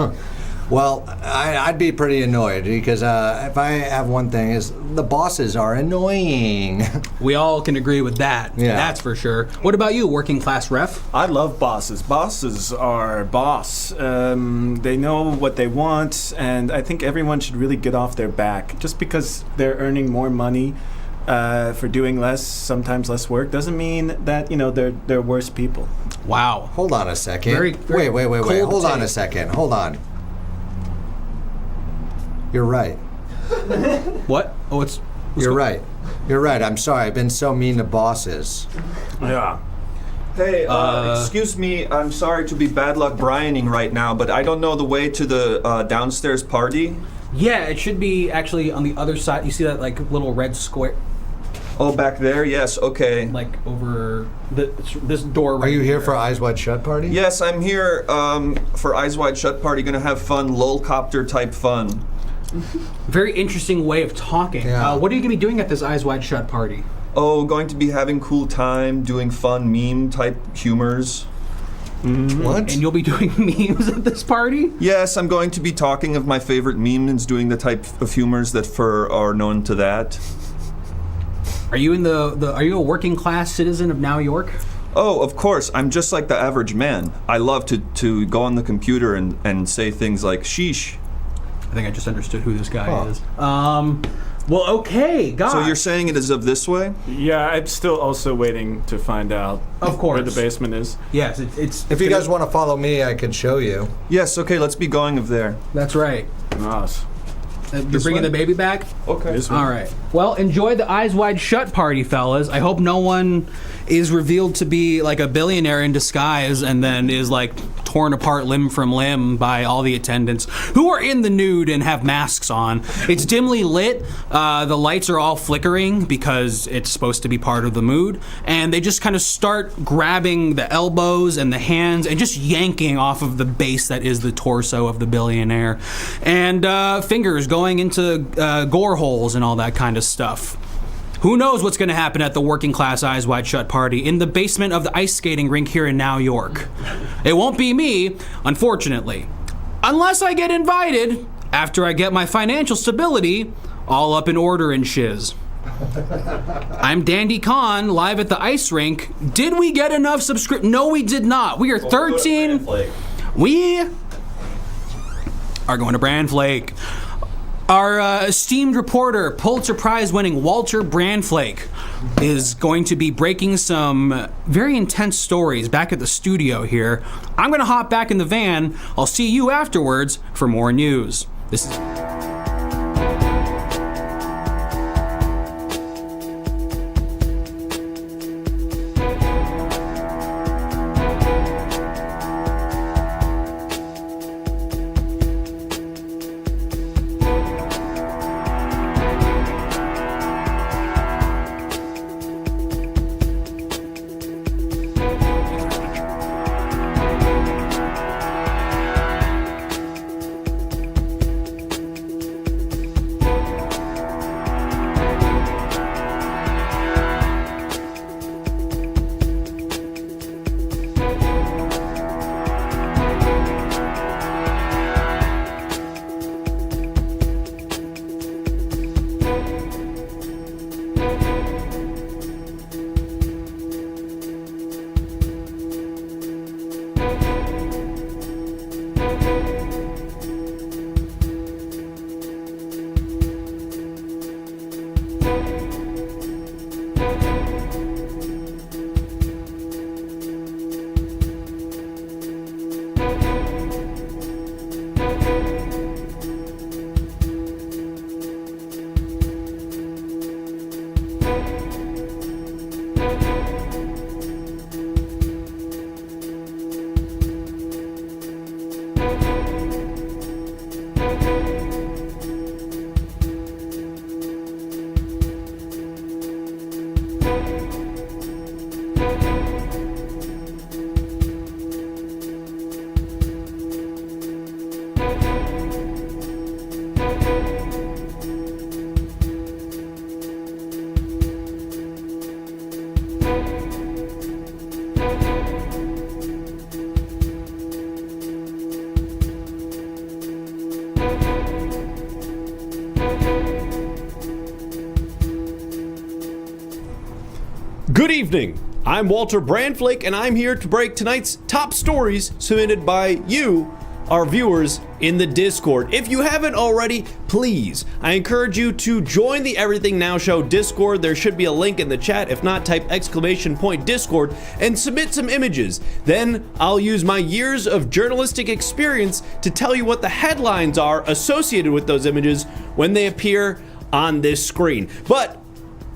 Speaker 5: Well, I'd be pretty annoyed because if I have one thing is the bosses are annoying.
Speaker 1: We all can agree with that.
Speaker 5: Yeah.
Speaker 1: That's for sure. What about you, working class ref?
Speaker 6: I love bosses. Bosses are boss. They know what they want, and I think everyone should really get off their back. Just because they're earning more money for doing sometimes less work, doesn't mean that they're worse people.
Speaker 1: Wow.
Speaker 5: Hold on a second.
Speaker 1: Very
Speaker 5: wait.
Speaker 1: cold
Speaker 5: Hold on
Speaker 1: take.
Speaker 5: a second. Hold on. You're right.
Speaker 1: What? Oh,
Speaker 5: You're right. You're right. I'm sorry. I've been so mean to bosses.
Speaker 6: Yeah.
Speaker 4: Hey, excuse me. I'm sorry to be bad luck Brianing right now, but I don't know the way to the downstairs party.
Speaker 1: Yeah, it should be actually on the other side. You see that like little red square,
Speaker 4: Oh, back there? Yes, okay.
Speaker 1: like over this door right
Speaker 5: Are you here for Eyes Wide Shut party?
Speaker 4: Yes, I'm here for Eyes Wide Shut party. Gonna have fun, lolcopter type fun.
Speaker 1: Very interesting way of talking.
Speaker 5: Yeah.
Speaker 1: What are you going to be doing at this Eyes Wide Shut party?
Speaker 4: Oh, going to be having cool time, doing fun meme type humors.
Speaker 5: What?
Speaker 1: And you'll be doing memes at this party?
Speaker 4: Yes, I'm going to be talking of my favorite memes, doing the type of humors that are known to that.
Speaker 1: Are you in are you a working class citizen of New York?
Speaker 4: Oh, of course. I'm just like the average man. I love to go on the computer and say things like sheesh.
Speaker 1: I think I just understood who this guy is. Well, okay, God.
Speaker 4: So you're saying it is of this way?
Speaker 6: Yeah, I'm still also waiting to find out
Speaker 1: Of course.
Speaker 6: where the basement is.
Speaker 1: Yes, it's.
Speaker 5: If you guys want to follow me, I can show you.
Speaker 4: Yes, okay, let's be going of there.
Speaker 1: That's right.
Speaker 6: Nice.
Speaker 1: You're bringing the baby back?
Speaker 4: Okay.
Speaker 6: This one.
Speaker 1: All right. Well, enjoy the Eyes Wide Shut party, fellas. I hope no one is revealed to be like a billionaire in disguise and then is like torn apart limb from limb by all the attendants who are in the nude and have masks on. It's dimly lit. The lights are all flickering because it's supposed to be part of the mood. And they just kind of start grabbing the elbows and the hands and just yanking off of the base that is the torso of the billionaire. And fingers going into gore holes and all that kind of stuff. Who knows what's going to happen at the working class Eyes Wide Shut party in the basement of the ice skating rink here in New York? It won't be me, unfortunately. Unless I get invited after I get my financial stability all up in order and shiz. I'm Dandy Khan, live at the ice rink. Did we get enough No, we did not. We are 13. We are going to Brand Flake. Our esteemed reporter, Pulitzer Prize-winning Walter Brandflake, is going to be breaking some very intense stories back at the studio here. I'm going to hop back in the van. I'll see you afterwards for more news. This is...
Speaker 8: Good evening. I'm Walter Brandflake, and I'm here to break tonight's top stories submitted by you, our viewers, in the Discord. If you haven't already, please, I encourage you to join the Everything Now Show Discord. There should be a link in the chat. If not, type !Discord and submit some images. Then I'll use my years of journalistic experience to tell you what the headlines are associated with those images when they appear on this screen. But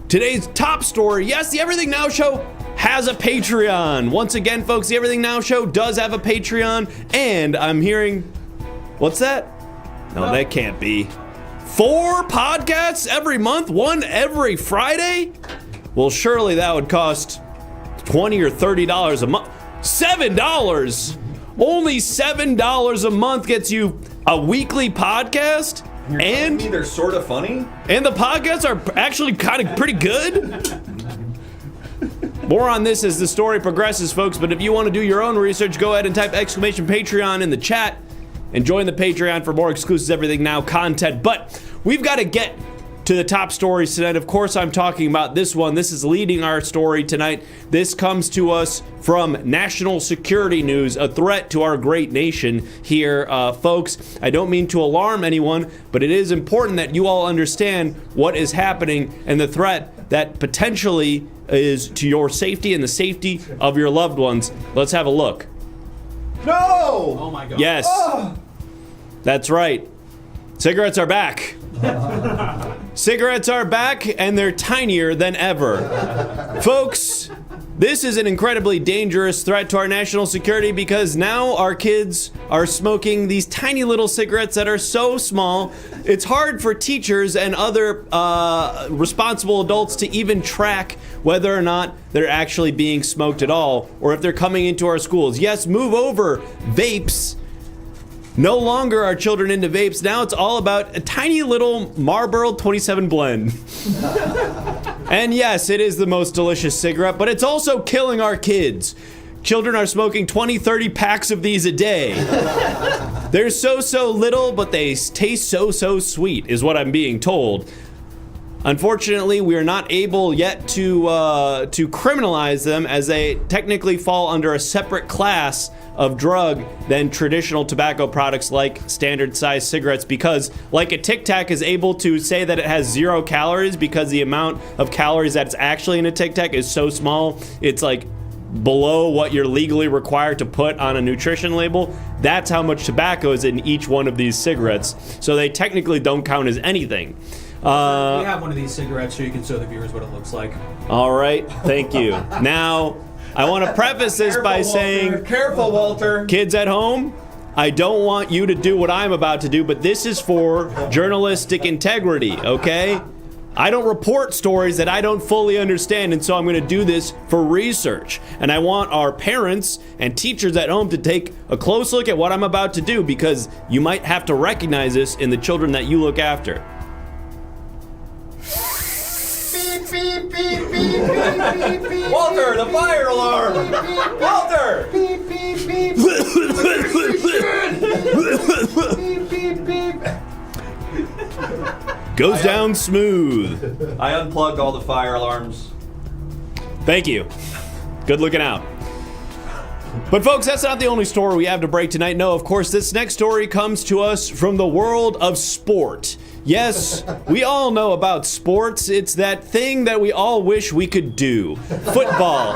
Speaker 8: today's top story, yes, the Everything Now Show has a Patreon. Once again, folks, the Everything Now Show does have a Patreon, and I'm hearing, what's that? No, that can't be. 4 podcasts every month, 1 every Friday? Well, surely that would cost $20 or $30 a month. $7! Only $7 a month gets you a weekly podcast? And
Speaker 4: they're sort of funny?
Speaker 8: And the podcasts are actually kind of pretty good? More on this as the story progresses, folks, but if you want to do your own research, go ahead and type !Patreon in the chat and join the Patreon for more exclusive Everything Now content. But we've got to get to the top stories tonight. Of course, I'm talking about this one. This is leading our story tonight. This comes to us from national security news, a threat to our great nation here, folks. I don't mean to alarm anyone, but it is important that you all understand what is happening and the threat that potentially is to your safety and the safety of your loved ones. Let's have a look.
Speaker 4: No!
Speaker 1: Oh my God.
Speaker 8: Yes. That's right. Cigarettes are back. Cigarettes are back, and they're tinier than ever. Folks, this is an incredibly dangerous threat to our national security because now our kids are smoking these tiny little cigarettes that are so small, it's hard for teachers and other responsible adults to even track whether or not they're actually being smoked at all, or if they're coming into our schools. Yes, move over, vapes. No longer are children into vapes. Now it's all about a tiny little Marlboro 27 blend. And yes, it is the most delicious cigarette, but it's also killing our kids. Children are smoking 20, 30 packs of these a day. They're so little, but they taste so sweet, is what I'm being told. Unfortunately, we are not able yet to criminalize them, as they technically fall under a separate class of drug than traditional tobacco products like standard size cigarettes, because like a Tic Tac is able to say that it has 0 calories because the amount of calories that's actually in a Tic Tac is so small, it's like below what you're legally required to put on a nutrition label. That's how much tobacco is in each one of these cigarettes, so they technically don't count as anything.
Speaker 1: We have one of these cigarettes so you can show the viewers what it looks like.
Speaker 8: All right, thank you. Now, I want to preface this by saying,
Speaker 4: Careful, Walter.
Speaker 8: kids at home, I don't want you to do what I'm about to do, but this is for journalistic integrity, okay? I don't report stories that I don't fully understand, and so I'm going to do this for research. And I want our parents and teachers at home to take a close look at what I'm about to do, because you might have to recognize this in the children that you look after.
Speaker 4: Beep, beep, beep, beep, beep, beep, beep. Walter, the fire alarm! Walter! Beep, beep, beep. Beep, beep, beep.
Speaker 8: Goes down smooth.
Speaker 4: I unplugged all the fire alarms.
Speaker 8: Thank you. Good looking out. But folks, that's not the only story we have to break tonight. No, of course, this next story comes to us from the world of sport. Yes, we all know about sports. It's that thing that we all wish we could do. Football,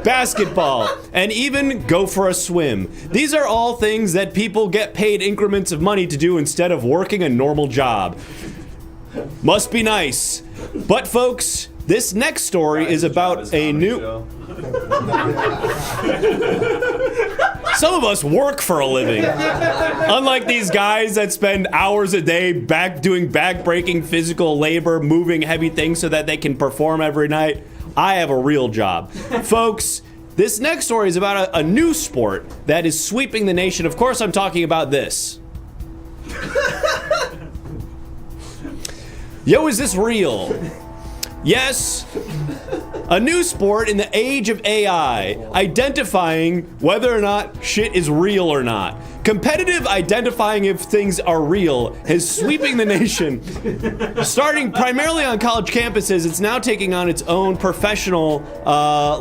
Speaker 8: basketball, and even go for a swim. These are all things that people get paid increments of money to do instead of working a normal job. Must be nice. But folks, this next story is about a new... Some of us work for a living. Unlike these guys that spend hours a day doing back-breaking physical labor, moving heavy things so that they can perform every night, I have a real job. Folks, this next story is about a new sport that is sweeping the nation. Of course, I'm talking about this. Yo, is this real? Yes, a new sport in the age of AI, identifying whether or not shit is real or not. Competitive identifying if things are real is sweeping the nation. Starting primarily on college campuses, it's now taking on its own professional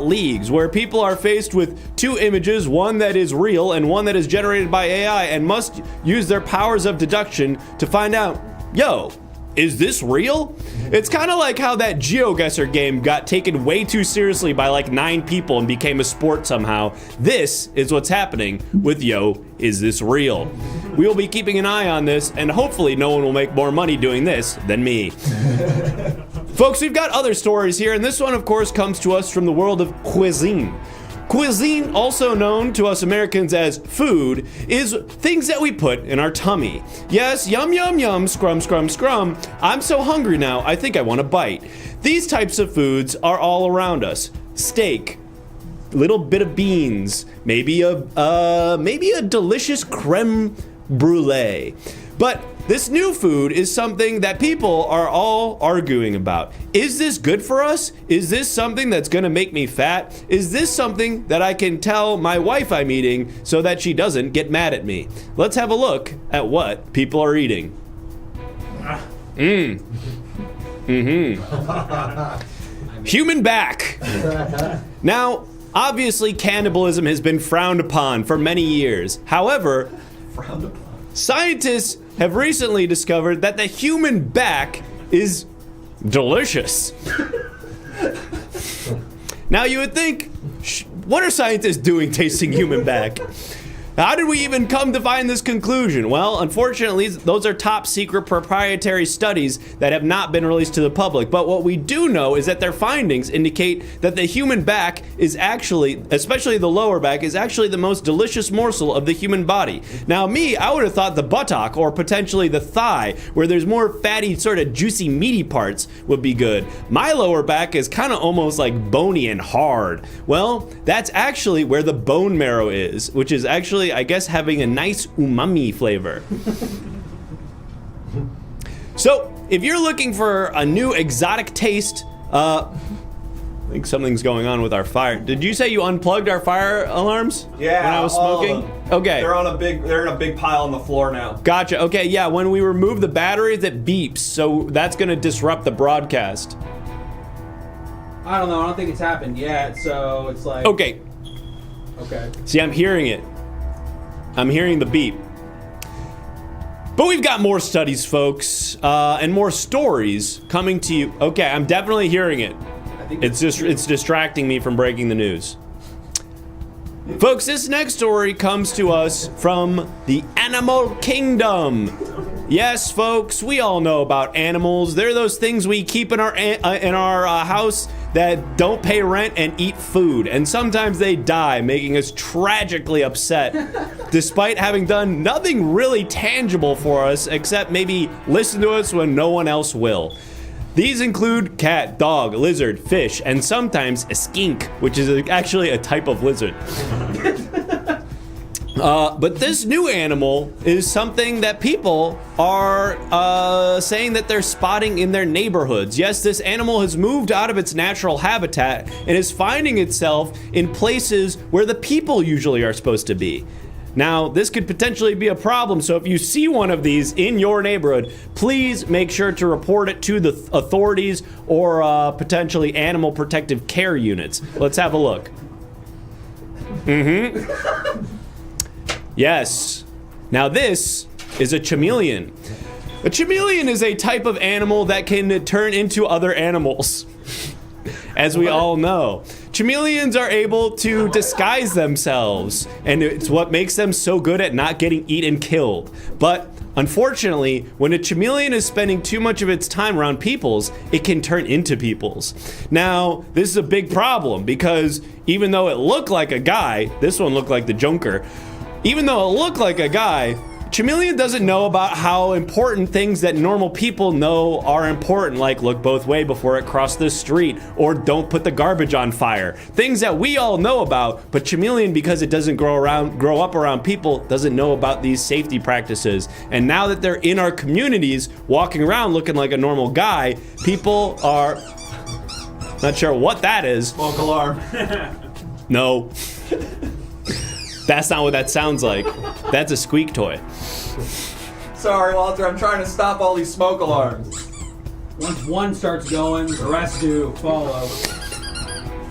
Speaker 8: leagues where people are faced with two images, one that is real and one that is generated by AI, and must use their powers of deduction to find out, yo, is this real? It's kind of like how that GeoGuessr game got taken way too seriously by like 9 people and became a sport somehow. This is what's happening with Yo, Is This Real? We will be keeping an eye on this, and hopefully no one will make more money doing this than me. Folks, we've got other stories here, and this one, of course, comes to us from the world of cuisine. Cuisine, also known to us Americans as food, is things that we put in our tummy. Yes, yum, yum, yum, scrum, scrum, scrum. I'm so hungry now, I think I want a bite. These types of foods are all around us. Steak, little bit of beans, maybe a delicious creme brulee. But this new food is something that people are all arguing about. Is this good for us? Is this something that's gonna make me fat? Is this something that I can tell my wife I'm eating so that she doesn't get mad at me? Let's have a look at what people are eating. Human back. Now, obviously cannibalism has been frowned upon for many years. However, scientists have recently discovered that the human back is delicious. Now you would think, what are scientists doing tasting human back? How did we even come to find this conclusion? Well, unfortunately, those are top secret proprietary studies that have not been released to the public. But what we do know is that their findings indicate that the human back is actually, especially the lower back, is actually the most delicious morsel of the human body. Now me, I would have thought the buttock or potentially the thigh, where there's more fatty, sort of juicy, meaty parts would be good. My lower back is kind of almost like bony and hard. Well, that's actually where the bone marrow is, which is actually, I guess, having a nice umami flavor. So, if you're looking for a new exotic taste, I think something's going on with our fire. Did you say you unplugged our fire alarms?
Speaker 4: Yeah,
Speaker 8: when I was smoking?
Speaker 4: They're
Speaker 8: Okay.
Speaker 4: in a big pile on the floor now.
Speaker 8: Gotcha. Okay, yeah, when we remove the batteries, it beeps, so that's gonna disrupt the broadcast.
Speaker 1: I don't know. I don't think it's happened yet, so it's like...
Speaker 8: Okay.
Speaker 1: Okay.
Speaker 8: See, I'm hearing it. I'm hearing the beep. But we've got more studies, folks, and more stories coming to you. Okay, I'm definitely hearing it. It's distracting me from breaking the news. Folks, this next story comes to us from the animal kingdom. Yes, folks, we all know about animals. They're those things we keep in our house that don't pay rent and eat food. And sometimes they die, making us tragically upset, despite having done nothing really tangible for us except maybe listen to us when no one else will. These include cat, dog, lizard, fish, and sometimes a skink, which is actually a type of lizard. But this new animal is something that people are saying that they're spotting in their neighborhoods. Yes, this animal has moved out of its natural habitat and is finding itself in places where the people usually are supposed to be. Now, this could potentially be a problem, so if you see one of these in your neighborhood, please make sure to report it to the authorities or potentially animal protective care units. Let's have a look. Yes. Now this is a chameleon. A chameleon is a type of animal that can turn into other animals, as we all know. Chameleons are able to disguise themselves, and it's what makes them so good at not getting eaten and killed. But Unfortunately, when a chameleon is spending too much of its time around people's, it can turn into people's. Now, this is a big problem because even though it looked like a guy, this one looked like the Junker, even though it looked like a guy, Chameleon doesn't know about how important things that normal people know are important, like look both ways before it crosses the street, or don't put the garbage on fire. Things that we all know about, but Chameleon, because it doesn't grow up around people, doesn't know about these safety practices. And now that they're in our communities, walking around looking like a normal guy, people are not sure what that is.
Speaker 4: Smoke alarm.
Speaker 8: No. That's not what that sounds like. That's a squeak toy.
Speaker 4: Sorry, Walter, I'm trying to stop all these smoke alarms.
Speaker 1: Once one starts going, the rest do follow.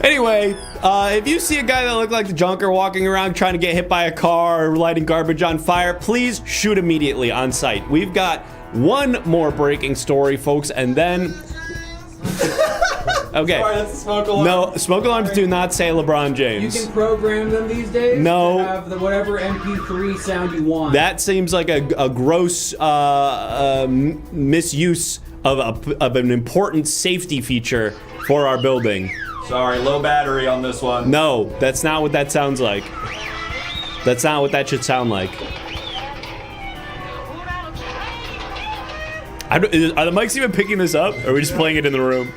Speaker 8: Anyway, if you see a guy that looked like the Junker walking around trying to get hit by a car or lighting garbage on fire, please shoot immediately on sight. We've got one more breaking story, folks, and then... Okay.
Speaker 4: Sorry, that's a smoke alarm.
Speaker 8: No, smoke alarms do not say LeBron
Speaker 1: You
Speaker 8: James.
Speaker 1: can program them these days
Speaker 8: No.
Speaker 1: to have the whatever MP3 sound you want.
Speaker 8: That seems like a gross misuse of an important safety feature for our building.
Speaker 4: Sorry, low battery on this one.
Speaker 8: No, that's not what that sounds like. That's not what that should sound like. Are the mics even picking this up? Or are we just playing it in the room?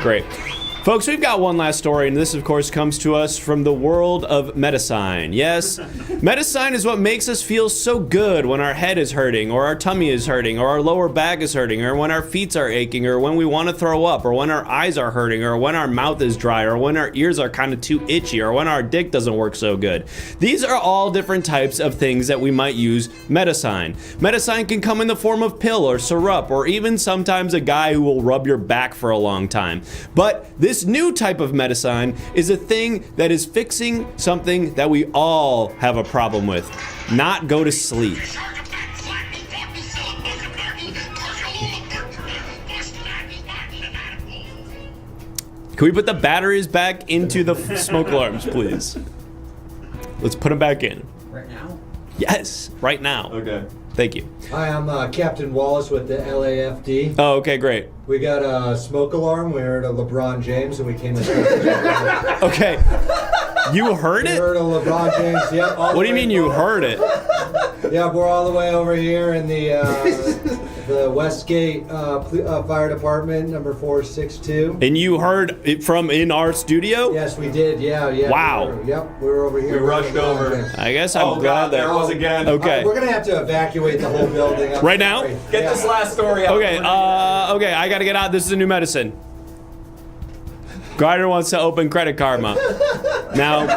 Speaker 8: Great. Folks, we've got one last story, and this, of course, comes to us from the world of medicine. Yes, medicine is what makes us feel so good when our head is hurting, or our tummy is hurting, or our lower back is hurting, or when our feet are aching, or when we want to throw up, or when our eyes are hurting, or when our mouth is dry, or when our ears are kind of too itchy, or when our dick doesn't work so good. These are all different types of things that we might use medicine. Medicine can come in the form of pill or syrup, or even sometimes a guy who will rub your back for a long time. But this new type of medicine is a thing that is fixing something that we all have a problem with. Not go to sleep. Can we put the batteries back into the smoke alarms, please? Let's put them back in.
Speaker 1: Right now?
Speaker 8: Yes, right now.
Speaker 4: Okay.
Speaker 8: Thank you.
Speaker 5: Hi, I'm Captain Wallace with the LAFD.
Speaker 8: Oh, okay, great.
Speaker 5: We got a smoke alarm. We heard a LeBron James, and we came to.
Speaker 8: Okay. You heard
Speaker 5: We
Speaker 8: it?
Speaker 5: heard a LeBron James. Yep.
Speaker 8: What do you mean you heard it?
Speaker 5: Yeah, we're all the way over here in the Westgate Fire Department, number 462.
Speaker 8: And you heard it from in our studio?
Speaker 5: Yes, we did. Yeah.
Speaker 8: Wow.
Speaker 5: We were over here.
Speaker 4: We rushed over.
Speaker 8: I guess I'm
Speaker 4: Oh,
Speaker 8: glad
Speaker 4: God, there
Speaker 8: that.
Speaker 4: it was again.
Speaker 8: Okay.
Speaker 5: We're gonna have to evacuate the whole building. I'm
Speaker 8: Right now?
Speaker 5: sorry.
Speaker 4: Get
Speaker 5: Yeah.
Speaker 4: this last story out.
Speaker 8: Okay, okay, I gotta get out. This is a new medicine. Gardner wants to open Credit Karma. Now,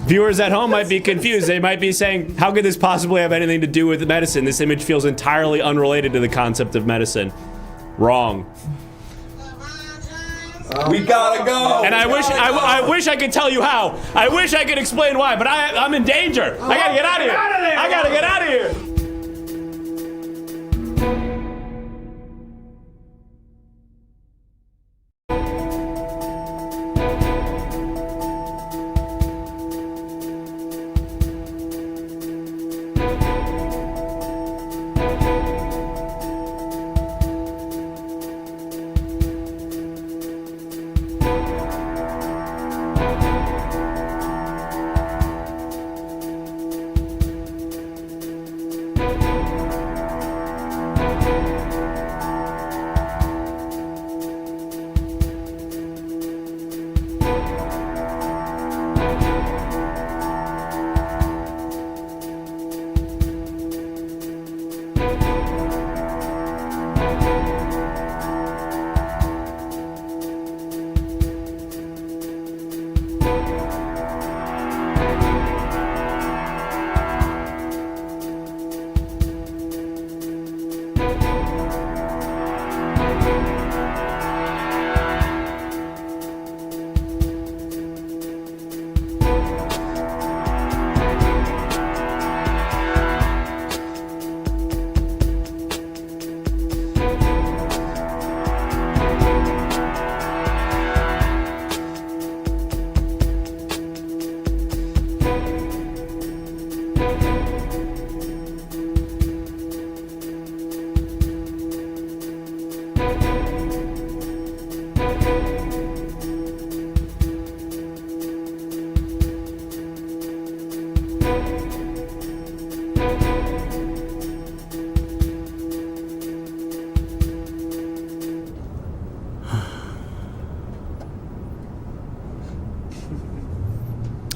Speaker 8: viewers at home might be confused. They might be saying, how could this possibly have anything to do with medicine? This image feels entirely unrelated to the concept of medicine. Wrong.
Speaker 4: We gotta go.
Speaker 8: And I wish I could tell you how. I wish I could explain why, but I'm in danger. I gotta get out of here. I gotta get out of here.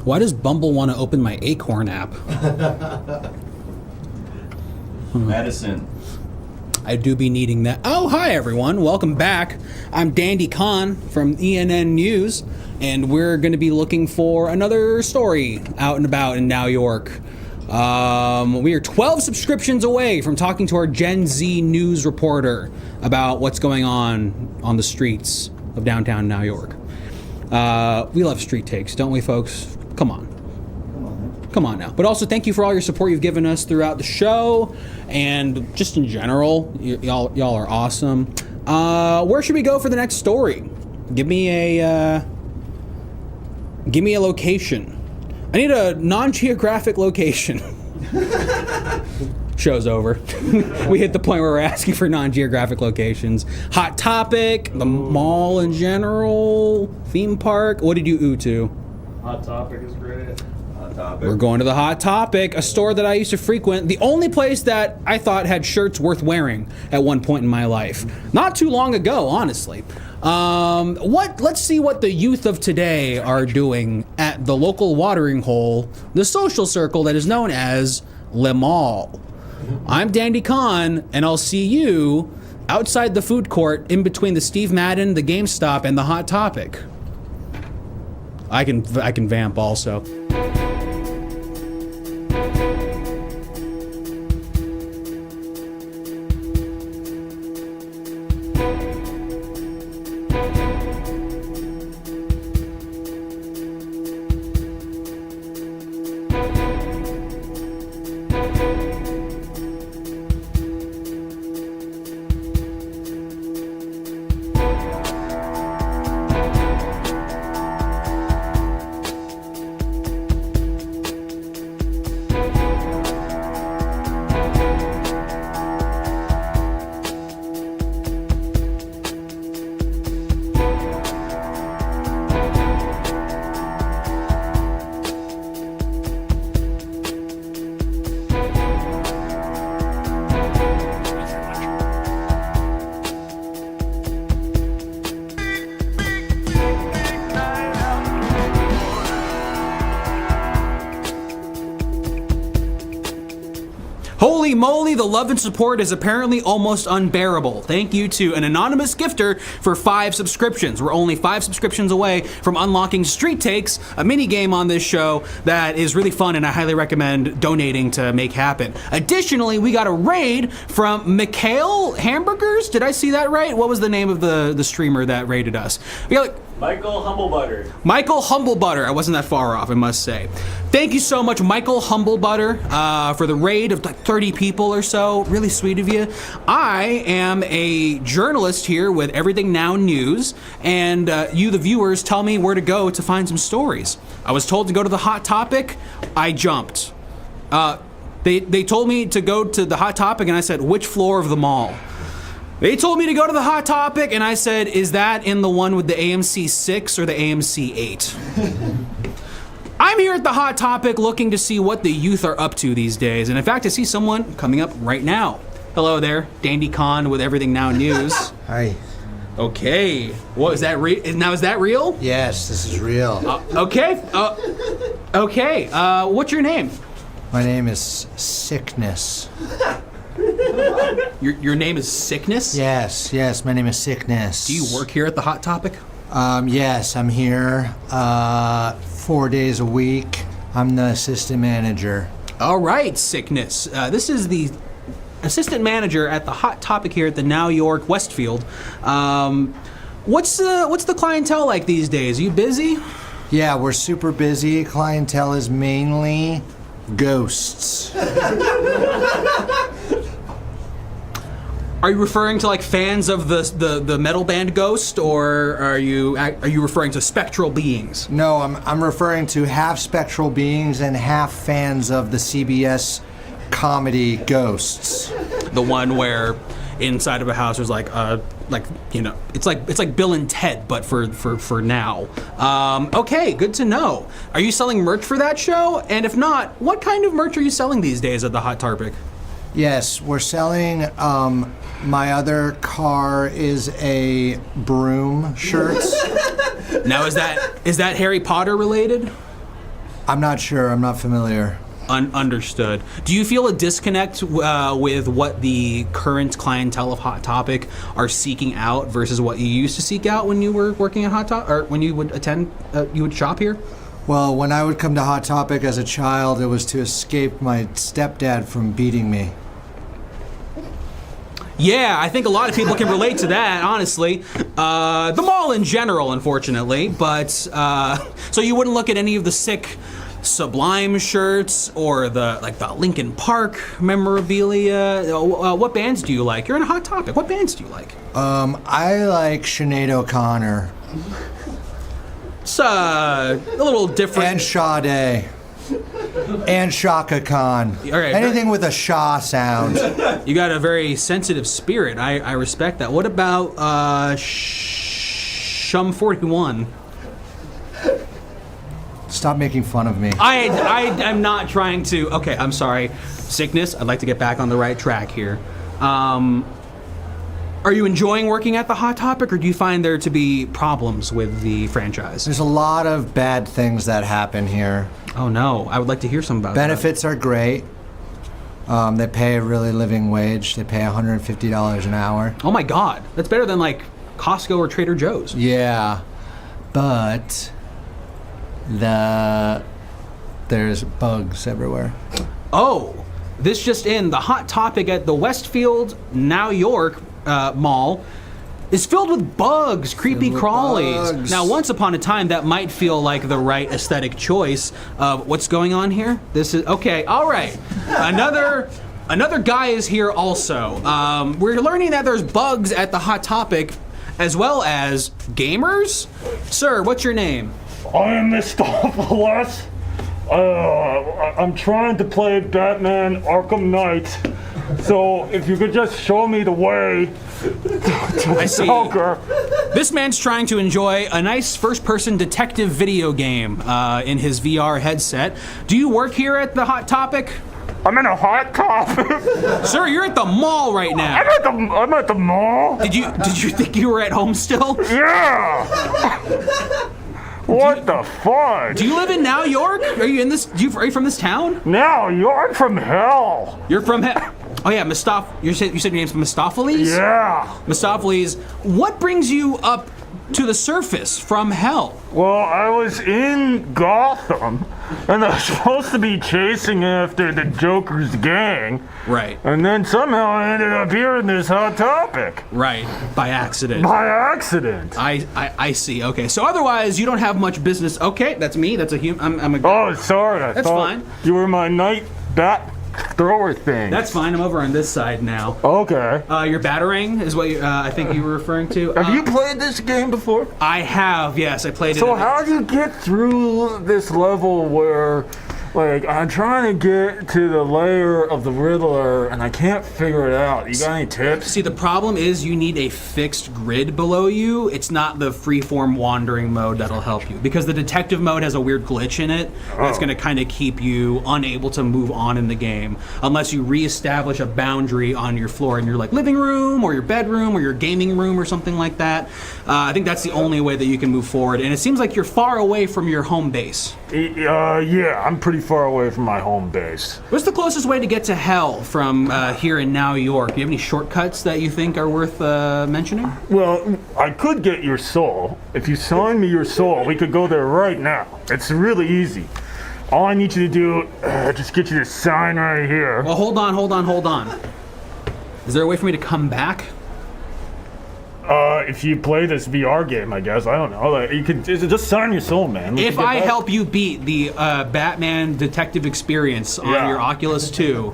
Speaker 1: Why does Bumble want to open my Acorn app?
Speaker 4: Medicine.
Speaker 1: I do be needing that. Oh, hi everyone. Welcome back. I'm Dandy Khan from ENN News, and we're going to be looking for another story out and about in New York. We are 12 subscriptions away from talking to our Gen Z news reporter about what's going on the streets of downtown New York. We love street takes, don't we, folks? Come on now. But also, thank you for all your support you've given us throughout the show, and just in general, y'all are awesome. Where should we go for the next story? Give me a location. I need a non-geographic location. Show's over. We hit the point where we're asking for non-geographic locations. Hot Topic, the mall in general, theme park. What did you ooh to?
Speaker 7: Hot Topic is great.
Speaker 1: We're going to the Hot Topic, a store that I used to frequent, the only place that I thought had shirts worth wearing at one point in my life. Not too long ago, honestly. Let's see what the youth of today are doing at the local watering hole, the social circle that is known as Le Mall. I'm Dandy Khan, and I'll see you outside the food court in between the Steve Madden, the GameStop, and the Hot Topic. I can vamp also. Holy moly, the love and support is apparently almost unbearable. Thank you to an anonymous gifter for 5 subscriptions. We're only 5 subscriptions away from unlocking Street Takes, a mini game on this show that is really fun and I highly recommend donating to make happen. Additionally, we got a raid from Mikhail Hamburgers. Did I see that right? What was the name of the streamer that raided us? We got
Speaker 7: Michael Humblebutter.
Speaker 1: Michael Humblebutter. I wasn't that far off, I must say. Thank you so much, Michael Humblebutter, for the raid of like 30 people or so. Really sweet of you. I am a journalist here with Everything Now News, and you, the viewers, tell me where to go to find some stories. I was told to go to the Hot Topic. I jumped. They told me to go to the Hot Topic, and I said, which floor of the mall? They told me to go to the Hot Topic, and I said, is that in the one with the AMC 6 or the AMC 8? I'm here at the Hot Topic looking to see what the youth are up to these days. And in fact, I see someone coming up right now. Hello there, Dandy Khan with Everything Now News.
Speaker 5: Hi.
Speaker 1: Okay. What is that? Now, is that real?
Speaker 5: Yes, this is real.
Speaker 1: Okay. Okay. What's your name?
Speaker 5: My name is Sickness.
Speaker 1: Your name is Sickness?
Speaker 5: Yes, my name is Sickness.
Speaker 1: Do you work here at the Hot Topic?
Speaker 5: Yes, I'm here 4 days a week. I'm the assistant manager.
Speaker 1: All right, Sickness. This is the assistant manager at the Hot Topic here at the New York Westfield. What's the clientele like these days? Are you busy?
Speaker 5: Yeah, we're super busy. Clientele is mainly ghosts.
Speaker 1: Are you referring to like fans of the metal band Ghost, or are you referring to spectral beings?
Speaker 5: No, I'm referring to half spectral beings and half fans of the CBS comedy Ghosts.
Speaker 1: The one where inside of a house there's it's like Bill and Ted, but for now. Okay, good to know. Are you selling merch for that show? And if not, what kind of merch are you selling these days at the Hot Topic?
Speaker 5: Yes, we're selling, my other car is a broom shirt.
Speaker 1: Now, is that Harry Potter related?
Speaker 5: I'm not sure. I'm not familiar.
Speaker 1: Understood. Do you feel a disconnect with what the current clientele of Hot Topic are seeking out versus what you used to seek out when you were working at Hot Topic, or when you would attend, you would shop here?
Speaker 5: Well, when I would come to Hot Topic as a child, it was to escape my stepdad from beating me.
Speaker 1: Yeah, I think a lot of people can relate to that, honestly. The mall in general, unfortunately. But, so you wouldn't look at any of the sick Sublime shirts or the Linkin Park memorabilia? What bands do you like? You're in a Hot Topic. What bands do you like?
Speaker 5: I like Sinead O'Connor.
Speaker 1: It's a little different.
Speaker 5: And Sade. And Shaka Khan.
Speaker 1: All right,
Speaker 5: anything with a Shah sound.
Speaker 1: You got a very sensitive spirit. I respect that. What about Shum 41?
Speaker 5: Stop making fun of me.
Speaker 1: I'm not trying to. Okay, I'm sorry. Sickness, I'd like to get back on the right track here. Are you enjoying working at the Hot Topic, or do you find there to be problems with the franchise?
Speaker 5: There's a lot of bad things that happen here.
Speaker 1: Oh no, I would like to hear some about
Speaker 5: Benefits are great. They pay a really living wage. They pay $150 an hour.
Speaker 1: Oh my God, that's better than like Costco or Trader Joe's.
Speaker 5: Yeah, but there's bugs everywhere.
Speaker 1: Oh, this just in, the Hot Topic at the Westfield, New York mall is filled with bugs, creepy crawlies.
Speaker 5: Bugs.
Speaker 1: Now, once upon a time, that might feel like the right aesthetic choice of what's going on here. This is, okay, all right. Another guy is here also. We're learning that there's bugs at the Hot Topic as well as gamers. Sir, what's your name?
Speaker 9: I am Mistopheles. I'm trying to play Batman Arkham Knight. So if you could just show me the way to
Speaker 1: I see.
Speaker 9: Joker.
Speaker 1: This man's trying to enjoy a nice first-person detective video game in his VR headset. Do you work here at the Hot Topic?
Speaker 9: I'm in a Hot Topic.
Speaker 1: Sir, you're at the mall right now.
Speaker 9: I'm at the mall.
Speaker 1: Did you think you were at home still?
Speaker 9: Yeah. What the fuck?
Speaker 1: Do you live in New York? Are you in this? Are you from this town?
Speaker 9: No, you're from hell.
Speaker 1: You're from hell. Oh yeah, you said your name's Mistopheles?
Speaker 9: Yeah.
Speaker 1: Mistopheles, what brings you up to the surface from hell?
Speaker 9: Well, I was in Gotham, and I was supposed to be chasing after the Joker's gang.
Speaker 1: Right.
Speaker 9: And then somehow I ended up here in this Hot Topic.
Speaker 1: Right. By accident.
Speaker 9: By accident.
Speaker 1: I see. Okay. So otherwise, you don't have much business. Okay, that's me. That's a human. I'm a.
Speaker 9: Oh, sorry. I
Speaker 1: That's
Speaker 9: thought
Speaker 1: fine.
Speaker 9: You were my night bat thrower thing.
Speaker 1: That's fine. I'm over on this side now.
Speaker 9: Okay.
Speaker 1: Your batarang is what I think you were referring to.
Speaker 9: Have you played this game before?
Speaker 1: I have. Yes, I played it.
Speaker 9: So how do you get through this level where, like, I'm trying to get to the layer of the Riddler and I can't figure it out? You got any tips?
Speaker 1: See, the problem is you need a fixed grid below you. It's not the freeform wandering mode that'll help you, because the detective mode has a weird glitch in it that's going to kind of keep you unable to move on in the game unless you reestablish a boundary on your floor in your like living room or your bedroom or your gaming room or something like that. I think that's the only way that you can move forward, and it seems like you're far away from your home base.
Speaker 9: Yeah, I'm pretty far away from my home base.
Speaker 1: What's the closest way to get to hell from here in New York? Do you have any shortcuts that you think are worth mentioning?
Speaker 9: Well, I could get your soul. If you sign me your soul, we could go there right now. It's really easy. All I need you to do, just get you to sign right here.
Speaker 1: Well, hold on. Is there a way for me to come back?
Speaker 9: If you play this VR game, I guess. I don't know. Like, you could just sign your soul, man.
Speaker 1: If I help you beat the Batman detective experience on your Oculus 2,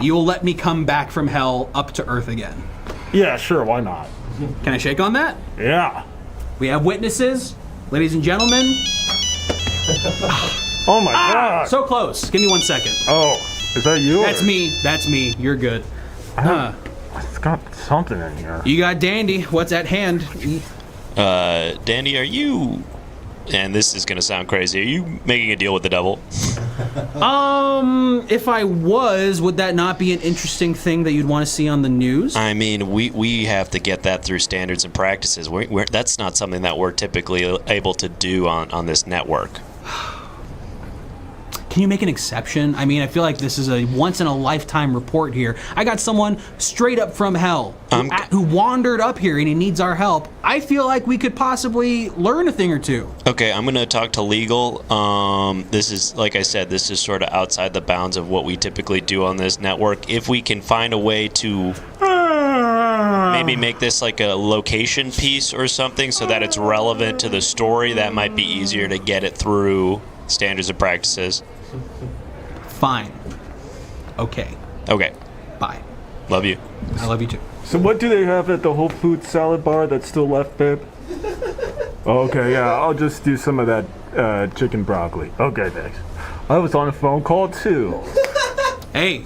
Speaker 1: you will let me come back from hell up to Earth again.
Speaker 9: Yeah, sure. Why not?
Speaker 1: Can I shake on that?
Speaker 9: Yeah.
Speaker 1: We have witnesses, ladies and gentlemen.
Speaker 9: Oh my God.
Speaker 1: So close. Give me 1 second.
Speaker 9: Oh, is that you?
Speaker 1: That's me. You're good.
Speaker 9: It's got something in here.
Speaker 1: You got Dandy. What's at hand?
Speaker 10: Dandy, are you... And this is gonna sound crazy. Are you making a deal with the devil?
Speaker 1: If I was, would that not be an interesting thing that you'd want to see on the news?
Speaker 10: I mean, we have to get that through standards and practices. That's not something that we're typically able to do on this network.
Speaker 1: Can you make an exception? I mean, I feel like this is a once-in-a-lifetime report here. I got someone straight up from hell who wandered up here and he needs our help. I feel like we could possibly learn a thing or two.
Speaker 10: Okay, I'm going to talk to legal. This is, like I said, this is sort of outside the bounds of what we typically do on this network. If we can find a way to maybe make this like a location piece or something so that it's relevant to the story, that might be easier to get it through standards and practices.
Speaker 1: Fine. Okay.
Speaker 10: Okay.
Speaker 1: Bye.
Speaker 10: Love you.
Speaker 1: I love you too.
Speaker 9: So what do they have at the Whole Foods salad bar that's still left, babe? Okay, yeah, I'll just do some of that chicken broccoli. Okay, thanks. I was on a phone call too.
Speaker 1: Hey,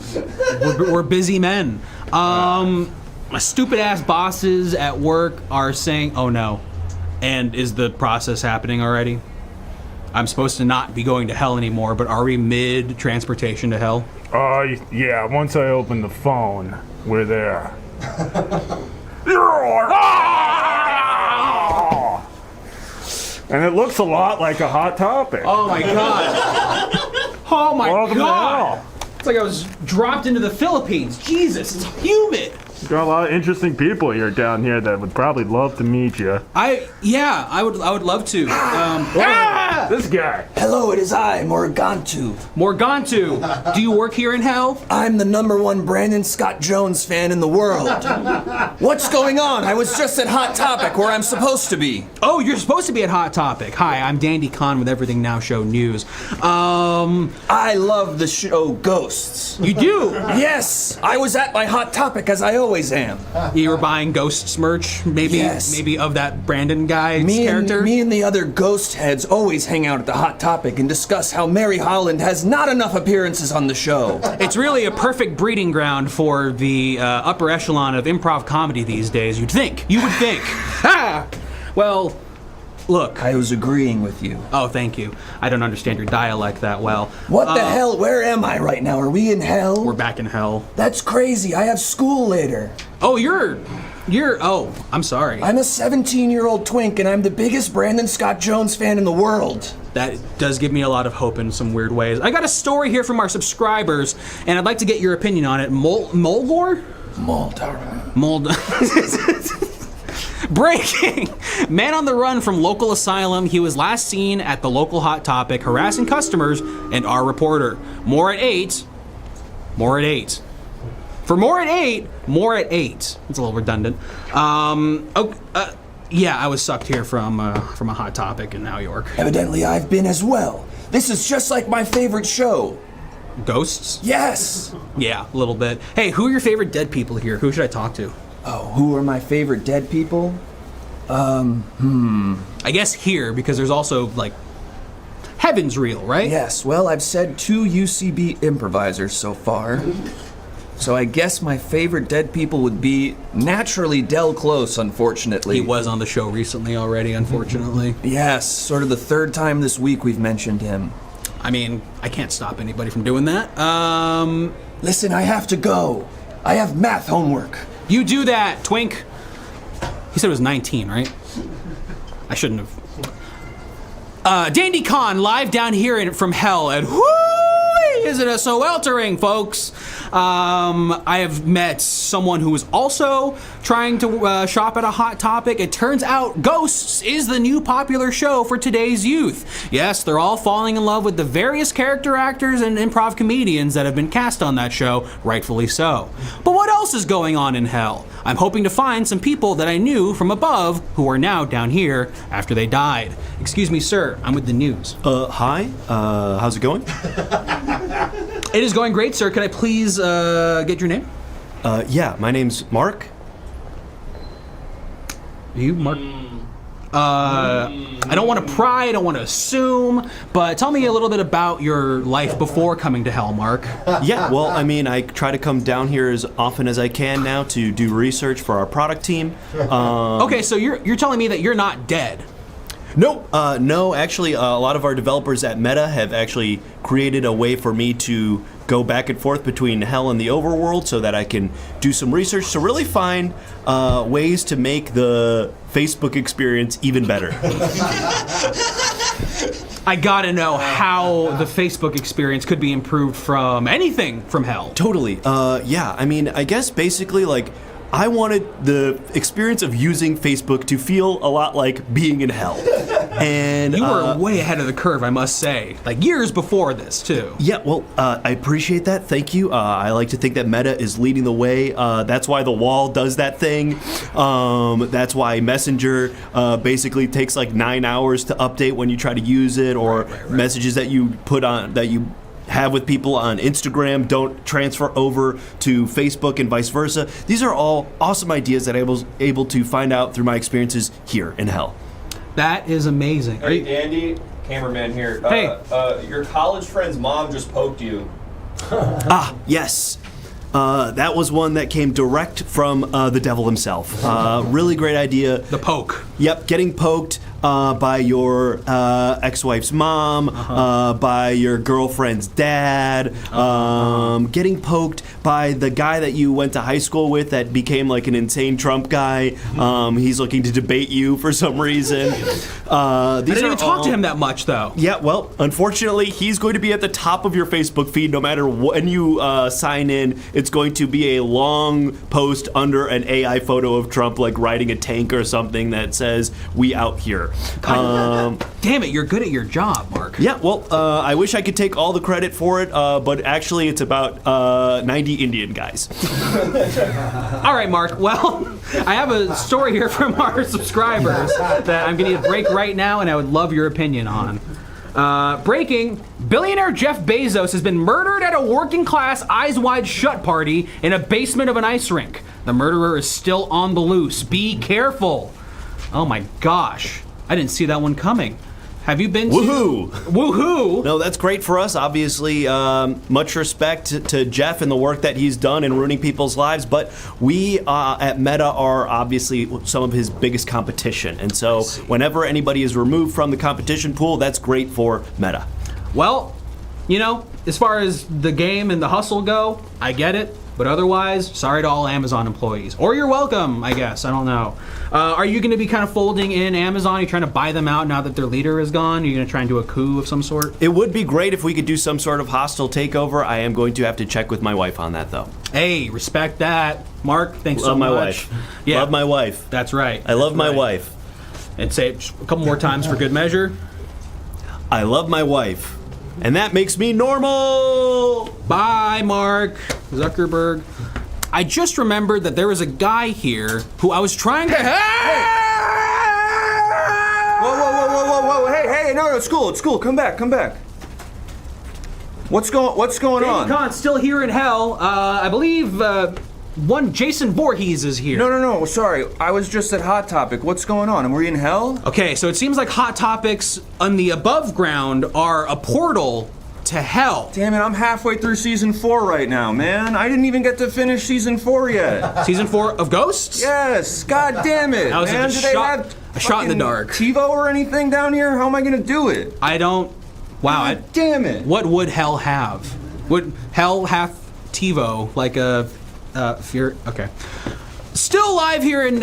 Speaker 1: we're busy men. My stupid ass bosses at work are saying, oh no. And is the process happening already? I'm supposed to not be going to hell anymore, but are we mid-transportation to hell?
Speaker 9: Yeah, once I open the phone, we're there. And it looks a lot like a Hot Topic.
Speaker 1: Oh my god. Oh my
Speaker 9: Welcome
Speaker 1: god. It's like I was dropped into the Philippines. Jesus, it's humid.
Speaker 9: Got a lot of interesting people here down here that would probably love to meet you.
Speaker 1: I would love to.
Speaker 9: This guy.
Speaker 11: Hello, it is I, Morgantu.
Speaker 1: Morgantu, do you work here in hell?
Speaker 11: I'm the #1 Brandon Scott Jones fan in the world. What's going on? I was just at Hot Topic where I'm supposed to be.
Speaker 1: Oh, you're supposed to be at Hot Topic. Hi, I'm Dandy Khan with Everything Now Show News.
Speaker 11: I love the show Ghosts.
Speaker 1: You do?
Speaker 11: Yes, I was at my Hot Topic as I always am.
Speaker 1: You were buying Ghosts merch, maybe?
Speaker 11: Yes.
Speaker 1: Maybe of that Brandon guy's character?
Speaker 11: Me and the other Ghost heads always hang out at the Hot Topic and discuss how Mary Holland has not enough appearances on the show.
Speaker 1: It's really a perfect breeding ground for the upper echelon of improv comedy these days, you'd think. You would think. Well, look.
Speaker 11: I was agreeing with you.
Speaker 1: Oh, thank you. I don't understand your dialect that well.
Speaker 11: What the hell? Where am I right now? Are we in hell?
Speaker 1: We're back in hell.
Speaker 11: That's crazy. I have school later.
Speaker 1: Oh, oh, I'm sorry.
Speaker 11: I'm a 17-year-old twink, and I'm the biggest Brandon Scott Jones fan in the world.
Speaker 1: That does give me a lot of hope in some weird ways. I got a story here from our subscribers, and I'd like to get your opinion on it. Mulgore? Breaking! Man on the run from local asylum. He was last seen at the local Hot Topic harassing customers and our reporter. More at 8. For more at 8. It's a little redundant. Yeah, I was sucked here from a Hot Topic in New York.
Speaker 11: Evidently, I've been as well. This is just like my favorite show.
Speaker 1: Ghosts?
Speaker 11: Yes!
Speaker 1: Yeah, a little bit. Hey, who are your favorite dead people here? Who should I talk to?
Speaker 11: Oh, who are my favorite dead people?
Speaker 1: I guess here, because there's also, like, Heaven's real, right?
Speaker 11: Yes, well, I've said 2 UCB improvisers so far. So I guess my favorite dead people would be naturally Del Close, unfortunately.
Speaker 1: He was on the show recently already, unfortunately.
Speaker 11: Yes, sort of the 3rd time this week we've mentioned him.
Speaker 1: I mean, I can't stop anybody from doing that.
Speaker 11: Listen, I have to go. I have math homework.
Speaker 1: You do that, twink. He said it was 19, right? I shouldn't have. Dandy Khan, live down here from hell, and whoo! Isn't it so weltering, folks? I have met someone who was also trying to shop at a Hot Topic. It turns out Ghosts is the new popular show for today's youth. Yes, they're all falling in love with the various character actors and improv comedians that have been cast on that show, rightfully so. But what else is going on in hell? I'm hoping to find some people that I knew from above who are now down here after they died. Excuse me, sir, I'm with the news.
Speaker 8: Hi, how's it going?
Speaker 1: It is going great, sir. Can I please get your name?
Speaker 8: Yeah, my name's Mark.
Speaker 1: You, Mark? I don't want to pry, I don't want to assume, but tell me a little bit about your life before coming to hell, Mark.
Speaker 8: Yeah, well, I mean, I try to come down here as often as I can now to do research for our product team.
Speaker 1: Okay, so you're telling me that you're not dead.
Speaker 8: Nope. No, actually, a lot of our developers at Meta have actually created a way for me to go back and forth between hell and the overworld so that I can do some research to really find ways to make the Facebook experience even better.
Speaker 1: I gotta know how the Facebook experience could be improved from anything from hell.
Speaker 8: Totally. Yeah, I mean, I guess basically, like, I wanted the experience of using Facebook to feel a lot like being in hell. And
Speaker 1: you were way ahead of the curve, I must say. Like years before this, too.
Speaker 8: Yeah, well, I appreciate that. Thank you. I like to think that Meta is leading the way. That's why the wall does that thing. That's why Messenger basically takes like 9 hours to update when you try to use it, or messages that you put on that you have with people on Instagram don't transfer over to Facebook and vice versa. These are all awesome ideas that I was able to find out through my experiences here in hell.
Speaker 1: That is amazing.
Speaker 4: Hey, Andy, cameraman here.
Speaker 1: Hey.
Speaker 4: Your college friend's mom just poked you.
Speaker 8: Yes. That was one that came direct from the devil himself. Really great idea.
Speaker 1: The poke.
Speaker 8: Yep, getting poked by your ex-wife's mom, by your girlfriend's dad, getting poked by the guy that you went to high school with that became like an insane Trump guy. He's looking to debate you for some reason.
Speaker 1: I didn't even talk to him that much, though.
Speaker 8: Yeah, well, unfortunately, he's going to be at the top of your Facebook feed no matter when you sign in. It's going to be a long post under an AI photo of Trump, like riding a tank or something that says, "We out here."
Speaker 1: Damn it, you're good at your job, Mark.
Speaker 8: Yeah, well, I wish I could take all the credit for it, but actually it's about 90 Indian guys.
Speaker 1: All right, Mark. Well, I have a story here from our subscribers that I'm going to break right now, and I would love your opinion on. Breaking, billionaire Jeff Bezos has been murdered at a working-class Eyes Wide Shut party in a basement of an ice rink. The murderer is still on the loose. Be careful. Oh my gosh. I didn't see that one coming. Have you been to...
Speaker 8: Woohoo!
Speaker 1: Woohoo!
Speaker 8: No, that's great for us, obviously. Much respect to Jeff and the work that he's done in ruining people's lives, but we at Meta are obviously some of his biggest competition. And so whenever anybody is removed from the competition pool, that's great for Meta.
Speaker 1: Well, you know, as far as the game and the hustle go, I get it. But otherwise, sorry to all Amazon employees. Or you're welcome, I guess. I don't know. Are you going to be kind of folding in Amazon? Are you trying to buy them out now that their leader is gone? Are you going to try and do a coup of some sort?
Speaker 8: It would be great if we could do some sort of hostile takeover. I am going to have to check with my wife on that, though.
Speaker 1: Hey, respect that. Mark, thanks so much.
Speaker 8: Love my wife.
Speaker 1: Yeah.
Speaker 8: Love my wife.
Speaker 1: That's right.
Speaker 8: I love my wife.
Speaker 1: And say it a couple more times for good measure.
Speaker 8: I love my wife. And that makes me normal!
Speaker 1: Bye, Mark Zuckerberg. I just remembered that there was a guy here who I was trying to...
Speaker 4: Whoa. Hey, no, it's cool. Come back. What's going on?
Speaker 1: Khan's still here in hell. I believe one Jason Voorhees is here.
Speaker 4: No, sorry. I was just at Hot Topic. What's going on? Are we in hell?
Speaker 1: Okay, so it seems like Hot Topics on the above ground are a portal to hell.
Speaker 4: Damn it, I'm halfway through season 4 right now, man. I didn't even get to finish season 4 yet.
Speaker 1: Season 4 of Ghosts?
Speaker 4: Yes, god damn it.
Speaker 1: That was
Speaker 4: man. Do they have
Speaker 1: a shot in the dark.
Speaker 4: TiVo or anything down here? How am I gonna do it?
Speaker 1: I don't... Wow.
Speaker 4: God damn it.
Speaker 1: What would hell have? Would hell have TiVo, like a... fear... Okay. Still alive here in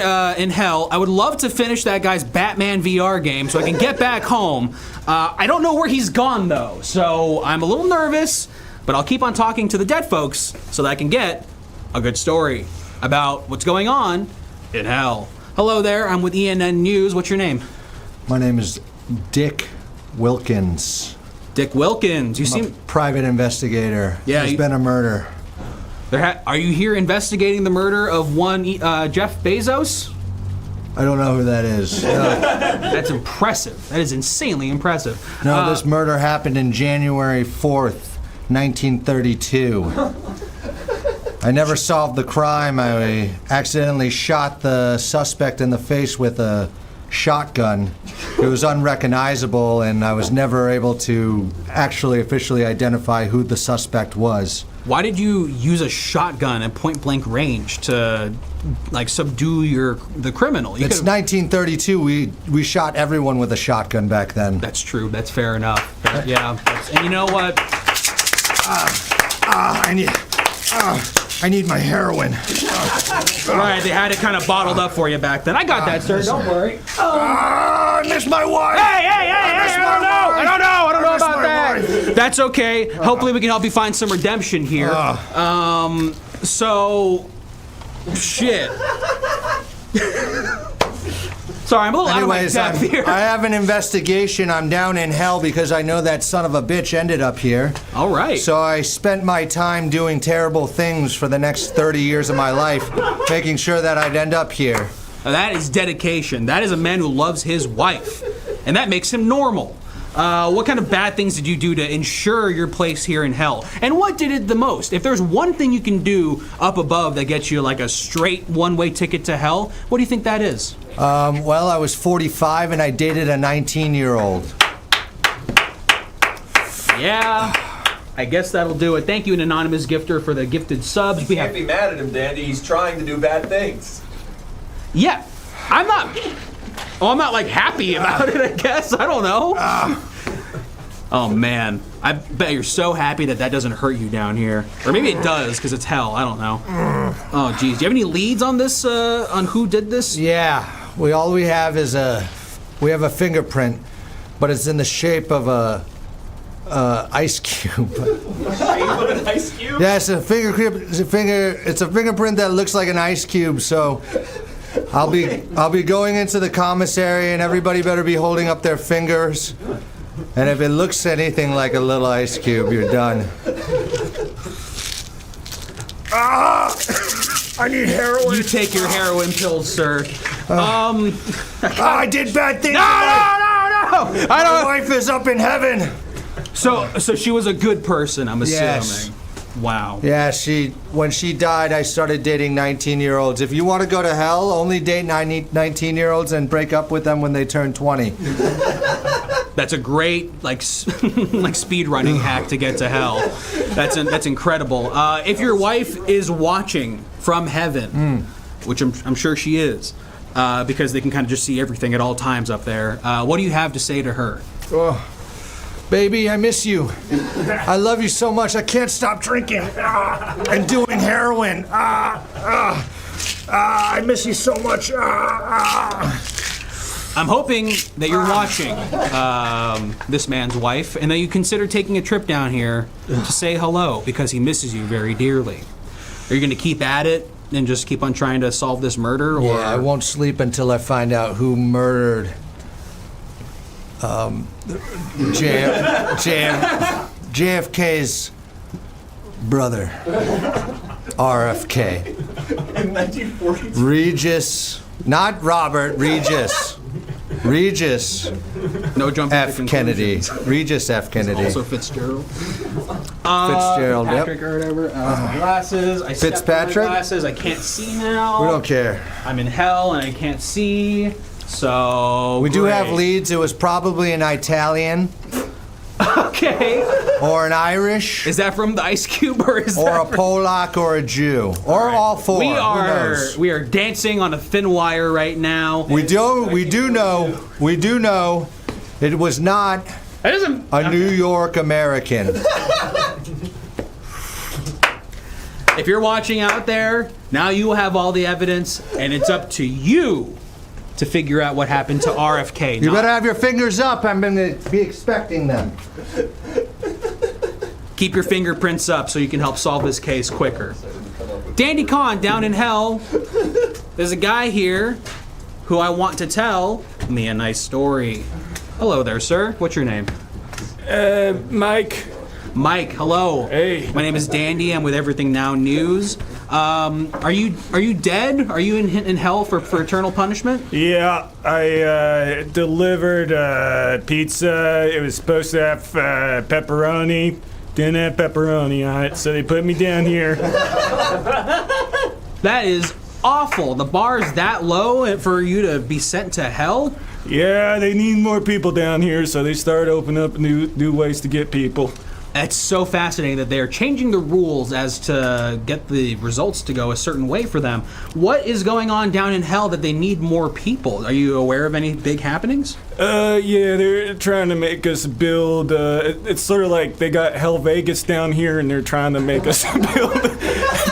Speaker 1: hell. I would love to finish that guy's Batman VR game so I can get back home. I don't know where he's gone, though, so I'm a little nervous, but I'll keep on talking to the dead folks so that I can get a good story about what's going on in hell. Hello there, I'm with ENN News. What's your name?
Speaker 5: My name is Dick Wilkins.
Speaker 1: Dick Wilkins. You
Speaker 5: I'm
Speaker 1: seem...
Speaker 5: a private investigator.
Speaker 1: Yeah,
Speaker 5: There's been a murder.
Speaker 1: Are you here investigating the murder of one Jeff Bezos?
Speaker 5: I don't know who that is.
Speaker 1: That's impressive. That is insanely impressive.
Speaker 5: No, this murder happened in January 4th, 1932. I never solved the crime. I accidentally shot the suspect in the face with a shotgun. It was unrecognizable, and I was never able to actually officially identify who the suspect was.
Speaker 1: Why did you use a shotgun at point-blank range to, like, subdue the criminal?
Speaker 5: It's 1932. We shot everyone with a shotgun back then.
Speaker 1: That's true. That's fair enough. Yeah. And you know what?
Speaker 5: I need my heroin.
Speaker 1: Right, they had it kind of bottled up for you back then. I got that, sir. Don't worry.
Speaker 5: I miss my wife.
Speaker 1: Hey! I don't know. That's okay. Hopefully we can help you find some redemption here. Shit. Sorry, I'm a little
Speaker 5: Anyways,
Speaker 1: out of my depth here.
Speaker 5: I have an investigation. I'm down in hell because I know that son of a bitch ended up here.
Speaker 1: All right.
Speaker 5: So I spent my time doing terrible things for the next 30 years of my life, making sure that I'd end up here.
Speaker 1: Now, that is dedication. That is a man who loves his wife, and that makes him normal. What kind of bad things did you do to ensure your place here in hell? And what did it the most? If there's one thing you can do up above that gets you like a straight one-way ticket to hell, what do you think that is?
Speaker 5: Well, I was 45 and I dated a 19-year-old.
Speaker 1: Yeah, I guess that'll do it. Thank you, an anonymous gifter, for the gifted subs.
Speaker 4: You can't be mad at him, Dandy. He's trying to do bad things.
Speaker 1: Yeah, I'm not like happy about it, I guess. I don't know. Oh man, I bet you're so happy that doesn't hurt you down here. Or maybe it does, because it's hell. I don't know. Oh geez, do you have any leads on this, on who did this?
Speaker 5: Yeah, all we have is we have a fingerprint, but it's in the shape of a ice cube.
Speaker 4: Shape of an ice cube?
Speaker 5: Yeah, it's a fingerprint that looks like an ice cube, so I'll be going into the commissary and everybody better be holding up their fingers. And if it looks anything like a little ice cube, you're done. I need heroin.
Speaker 1: You take your heroin pills, sir.
Speaker 5: I did bad things.
Speaker 1: No!
Speaker 5: My wife is up in heaven.
Speaker 1: So she was a good person, I'm assuming.
Speaker 5: Yes.
Speaker 1: Wow.
Speaker 5: Yeah, when she died, I started dating 19-year-olds. If you want to go to hell, only date 19-year-olds and break up with them when they turn 20.
Speaker 1: That's a great like speed running hack to get to hell. That's incredible. If your wife is watching from heaven, which I'm sure she is, because they can kind of just see everything at all times up there, what do you have to say to her?
Speaker 5: Oh, baby, I miss you. I love you so much. I can't stop drinking and doing heroin. I miss you so much.
Speaker 1: I'm hoping that you're watching this man's wife and that you consider taking a trip down here to say hello because he misses you very dearly. Are you going to keep at it and just keep on trying to solve this murder? Or?
Speaker 5: Yeah, I won't sleep until I find out who murdered JFK's brother, RFK.
Speaker 4: In 1940s?
Speaker 5: Regis, not Robert, Regis.
Speaker 1: No jumping
Speaker 5: F.
Speaker 1: to
Speaker 5: Kennedy.
Speaker 1: conclusions.
Speaker 5: Regis F. Kennedy.
Speaker 1: Also Fitzgerald.
Speaker 5: Fitzgerald,
Speaker 1: Patrick or whatever. Glasses. I stepped on my
Speaker 5: Fitzpatrick?
Speaker 1: glasses. I can't see now.
Speaker 5: We don't care.
Speaker 1: I'm in hell and I can't see. So
Speaker 5: We do
Speaker 1: great.
Speaker 5: have leads. It was probably an Italian.
Speaker 1: Okay.
Speaker 5: Or an Irish.
Speaker 1: Is that from the Ice Cube or is
Speaker 5: or
Speaker 1: that
Speaker 5: a Polak or a Jew. Or all four.
Speaker 1: We
Speaker 5: Who knows?
Speaker 1: are dancing on a thin wire right now.
Speaker 5: We do know it was not a New York American.
Speaker 1: If you're watching out there, now you will have all the evidence, and it's up to you to figure out what happened to RFK.
Speaker 5: You better have your fingers up. I'm going to be expecting them.
Speaker 1: Keep your fingerprints up so you can help solve this case quicker. Dandy Khan, down in hell, there's a guy here who I want to tell me a nice story. Hello there, sir. What's your name?
Speaker 6: Mike.
Speaker 1: Mike, hello.
Speaker 6: Hey.
Speaker 1: My name is Dandy. I'm with Everything Now News. Are you dead? Are you in hell for eternal punishment?
Speaker 6: Yeah, I delivered pizza. It was supposed to have pepperoni. Didn't have pepperoni on it, so they put me down here.
Speaker 1: That is awful. The bar is that low for you to be sent to hell?
Speaker 6: Yeah, they need more people down here, so they started opening up new ways to get people.
Speaker 1: It's so fascinating that they're changing the rules as to get the results to go a certain way for them. What is going on down in hell that they need more people? Are you aware of any big happenings?
Speaker 6: Yeah, they're trying to make us build, it's sort of like they got Hell Vegas down here and they're trying to make us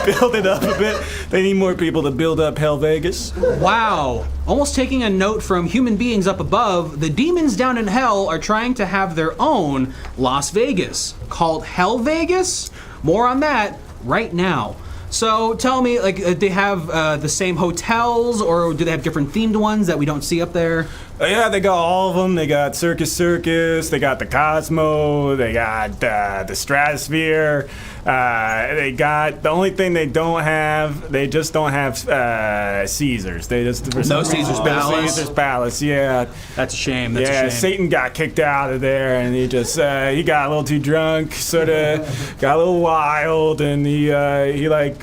Speaker 6: build it up a bit. They need more people to build up Hell Vegas.
Speaker 1: Wow. Almost taking a note from human beings up above, the demons down in hell are trying to have their own Las Vegas called Hell Vegas. More on that right now. So tell me, like, they have the same hotels, or do they have different themed ones that we don't see up there?
Speaker 6: Yeah, they got all of them. They got Circus, they got the Cosmo, they got the Stratosphere. They got, the only thing they don't have, they just don't have Caesars. They just
Speaker 1: No Caesar's Palace.
Speaker 6: Caesar's Palace, yeah.
Speaker 1: That's a shame. That's a shame.
Speaker 6: Satan got kicked out of there, and he just he got a little too drunk, sort of got a little wild, and he like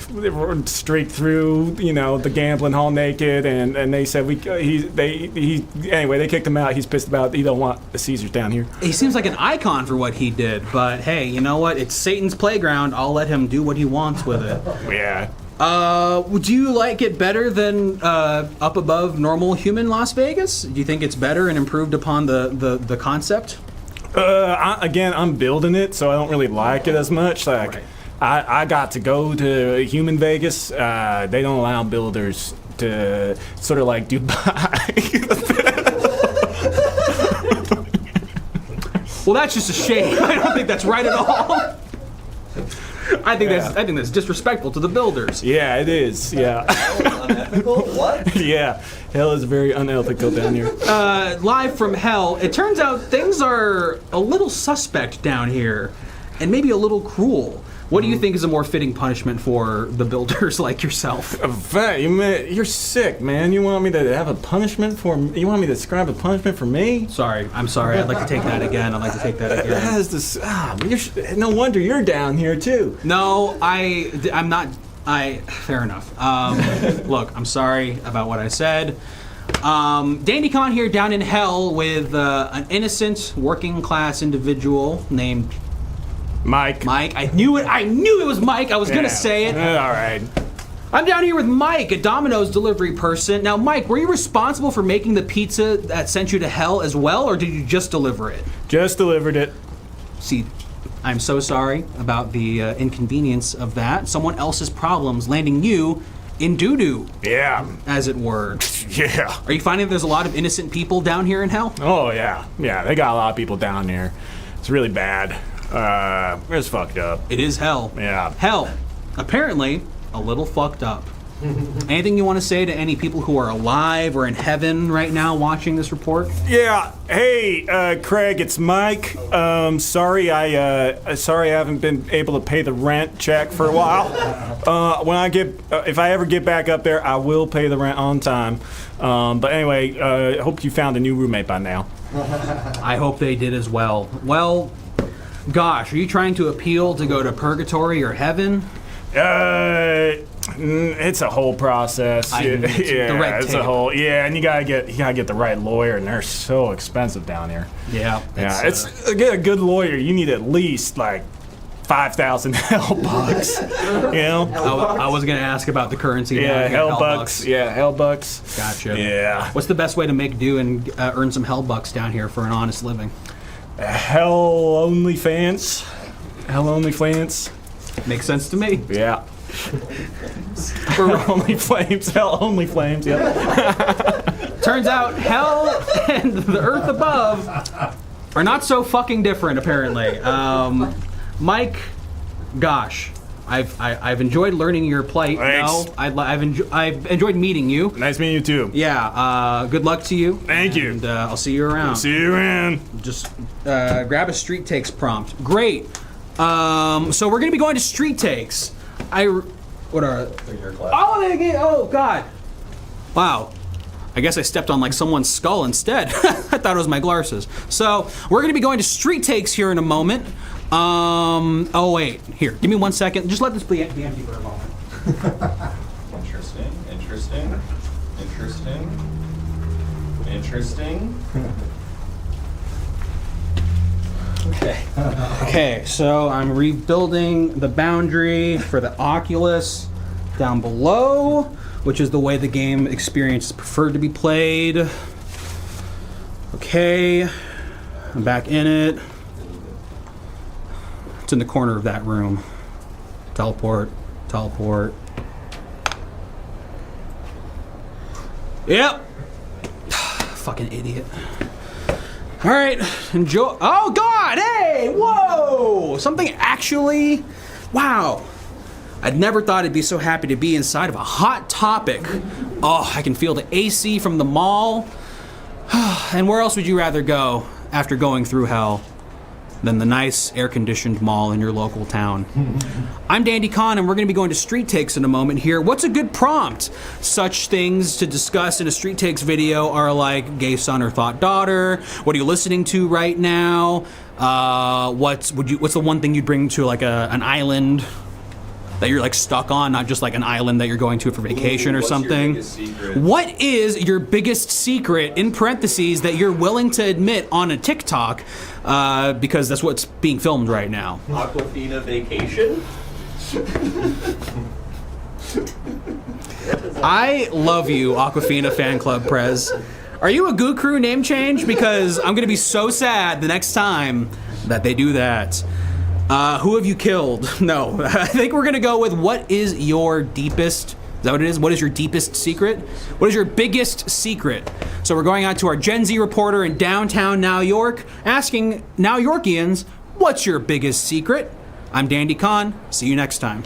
Speaker 6: streaked through, you know, the gambling hall naked, and they said anyway, they kicked him out. He's pissed about, he don't want the Caesars down here.
Speaker 1: He seems like an icon for what he did, but hey, you know what? It's Satan's playground. I'll let him do what he wants with it.
Speaker 6: Yeah.
Speaker 1: Would you like it better than up above normal human Las Vegas? Do you think it's better and improved upon the concept?
Speaker 6: Again, I'm building it, so I don't really like it as much. Like,
Speaker 1: Right.
Speaker 6: I got to go to human Vegas. They don't allow builders to sort of like Dubai.
Speaker 1: Well, that's just a shame. I don't think that's right at all. I think that's disrespectful to the builders.
Speaker 6: Yeah, it is. Yeah.
Speaker 11: Unethical? What?
Speaker 6: Yeah. Hell is very unethical down here.
Speaker 1: Live from hell. It turns out things are a little suspect down here, and maybe a little cruel. What do you think is a more fitting punishment for the builders like yourself?
Speaker 6: You're sick, man. You want me to have a punishment for? You want me to describe a punishment for me?
Speaker 1: Sorry, I'm sorry. I'd like to take that again.
Speaker 6: That has this. No wonder you're down here too.
Speaker 1: No, I'm not. Fair enough. Look, I'm sorry about what I said. Dandy Con here down in hell with an innocent working class individual named
Speaker 6: Mike.
Speaker 1: I knew it. I knew it was Mike. I was gonna say it.
Speaker 6: All right.
Speaker 1: I'm down here with Mike, a Domino's delivery person. Now, Mike, were you responsible for making the pizza that sent you to hell as well, or did you just deliver it?
Speaker 6: Just delivered it.
Speaker 1: See, I'm so sorry about the inconvenience of that. Someone else's problems landing you in doo-doo.
Speaker 6: Yeah.
Speaker 1: As it were.
Speaker 6: Yeah.
Speaker 1: Are you finding there's a lot of innocent people down here in hell?
Speaker 6: Oh, yeah. Yeah, they got a lot of people down here. It's really bad. It's fucked up.
Speaker 1: It is hell.
Speaker 6: Yeah.
Speaker 1: Hell, apparently, a little fucked up. Anything you want to say to any people who are alive or in heaven right now watching this report?
Speaker 6: Yeah. Hey, Craig, it's Mike. Sorry I haven't been able to pay the rent check for a while. If I ever get back up there, I will pay the rent on time. But anyway, I hope you found a new roommate by now.
Speaker 1: I hope they did as well. Well, gosh, are you trying to appeal to go to purgatory or heaven?
Speaker 6: It's a whole process.
Speaker 1: The red tape.
Speaker 6: And you gotta get the right lawyer, and they're so expensive down here.
Speaker 1: Yeah.
Speaker 6: It's to get a good lawyer, you need at least like 5,000 hell bucks. You know.
Speaker 1: I was gonna ask about the currency.
Speaker 6: Yeah, hell bucks. Yeah, hell bucks.
Speaker 1: Gotcha.
Speaker 6: Yeah.
Speaker 1: What's the best way to make do and earn some hell bucks down here for an honest living?
Speaker 6: Hell only fans.
Speaker 1: Makes sense to me.
Speaker 6: Yeah. Only flames. Hell only flames. Yep.
Speaker 1: Turns out hell and the earth above are not so fucking different, apparently. Mike, gosh, I've enjoyed learning your plight.
Speaker 6: Thanks.
Speaker 1: No, I've enjoyed meeting you.
Speaker 6: Nice meeting you too.
Speaker 1: Yeah. Good luck to you.
Speaker 6: Thank you.
Speaker 1: And I'll see you around.
Speaker 6: See you around.
Speaker 1: Just grab a street takes prompt. Great. So we're gonna be going to street takes. What are? Oh God! Wow. I guess I stepped on like someone's skull instead. I thought it was my glasses. So we're gonna be going to street takes here in a moment. Oh wait, here. Give me 1 second. Just let this be empty for a moment.
Speaker 12: Interesting.
Speaker 1: Okay, so I'm rebuilding the boundary for the Oculus down below, which is the way the game experience is preferred to be played. Okay, I'm back in it. It's in the corner of that room. Teleport. Teleport. Yep. Fucking idiot. All right, enjoy. Oh God! Hey, whoa! Something actually. Wow. I'd never thought I'd be so happy to be inside of a Hot Topic. Oh, I can feel the AC from the mall. And where else would you rather go after going through hell than the nice air-conditioned mall in your local town? I'm Dandy Khan, and we're going to be going to Street Takes in a moment here. What's a good prompt? Such things to discuss in a Street Takes video are like gay son or thought daughter. What are you listening to right now? What's the one thing you'd bring to like an island that you're like stuck on, not just like an island that you're going to for vacation or something? What is your biggest secret, in parentheses, that you're willing to admit on a TikTok, because that's what's being filmed right now?
Speaker 12: Aquafina vacation?
Speaker 1: I love you, Aquafina fan club Prez. Are you a Goo Crew name change? Because I'm gonna be so sad the next time that they do that. Who have you killed? No, I think we're gonna go with what is your deepest, is that what it is? What is your deepest secret? What is your biggest secret? So we're going out to our Gen Z reporter in downtown New York, asking New Yorkians, what's your biggest secret? I'm Dandy Khan, see you next time.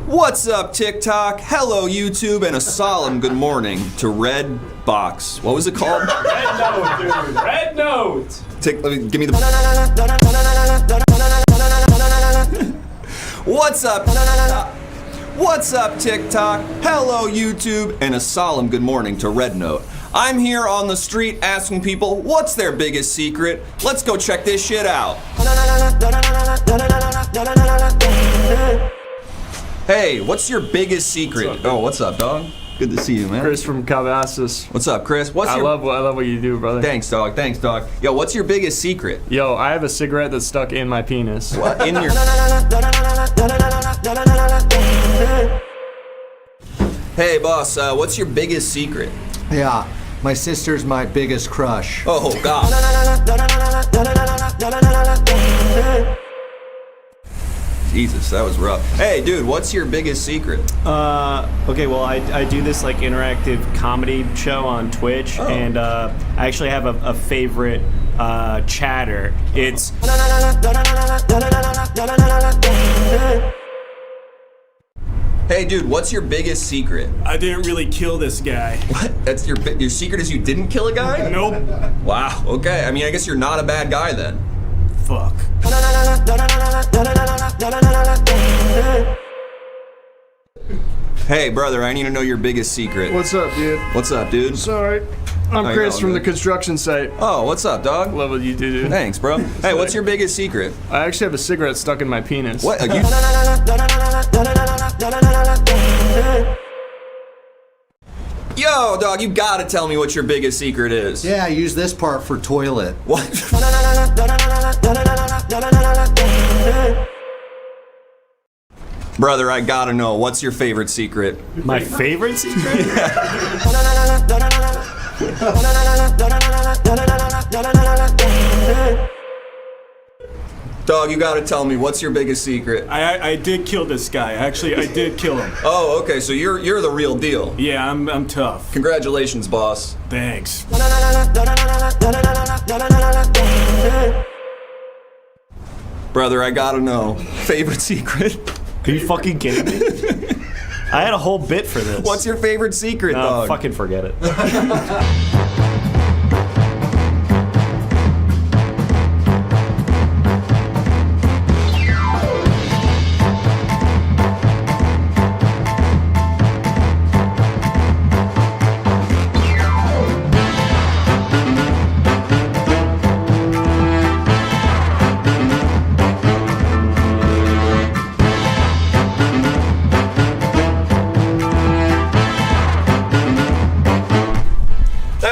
Speaker 4: What's up, TikTok? Hello, YouTube, and a solemn good morning to Red Box. What was it called?
Speaker 7: Red Note, dude. Red Note.
Speaker 4: Give me the. What's up? What's up, TikTok? Hello, YouTube, and a solemn good morning to Red Note. I'm here on the street asking people what's their biggest secret. Let's go check this shit out. Hey, what's your biggest secret? Oh, what's up, dog? Good to see you, man.
Speaker 7: Chris from Calabasas.
Speaker 4: What's up, Chris?
Speaker 7: I love what you do, brother.
Speaker 4: Thanks, dog. Thanks, dog. Yo, what's your biggest secret?
Speaker 7: Yo, I have a cigarette that's stuck in my penis.
Speaker 4: What? In your... Hey, boss, what's your biggest secret?
Speaker 5: Yeah, my sister's my biggest crush.
Speaker 4: Oh, God. Jesus, that was rough. Hey, dude, what's your biggest secret?
Speaker 8: Okay, well, I do this like interactive comedy show on Twitch, and I actually have a favorite chatter. It's
Speaker 4: Hey, dude, what's your biggest secret?
Speaker 8: I didn't really kill this guy.
Speaker 4: What? That's your secret is you didn't kill a guy?
Speaker 8: Nope.
Speaker 4: Wow. Okay. I mean, I guess you're not a bad guy then.
Speaker 8: Fuck.
Speaker 4: Hey, brother, I need to know your biggest secret.
Speaker 7: What's up, dude?
Speaker 4: What's up, dude?
Speaker 7: Sorry. I'm Chris from the construction site.
Speaker 4: Oh, what's up, dog?
Speaker 7: Love what you do, dude.
Speaker 4: Thanks, bro. Hey, what's your biggest secret?
Speaker 7: I actually have a cigarette stuck in my penis.
Speaker 4: What? Yo, dog, you gotta tell me what your biggest secret is.
Speaker 5: Yeah, I use this part for toilet.
Speaker 4: What? Brother, I gotta know, what's your favorite secret?
Speaker 8: My favorite secret?
Speaker 4: Dog, you gotta tell me, what's your biggest secret?
Speaker 6: I did kill this guy. Actually, I did kill him.
Speaker 4: Oh, okay, so you're the real deal.
Speaker 6: Yeah, I'm tough.
Speaker 4: Congratulations, boss.
Speaker 6: Thanks.
Speaker 4: Brother, I gotta know, favorite secret?
Speaker 8: Are you fucking kidding me? I had a whole bit for this.
Speaker 4: What's your favorite secret,
Speaker 8: No,
Speaker 4: dog?
Speaker 8: fucking forget it.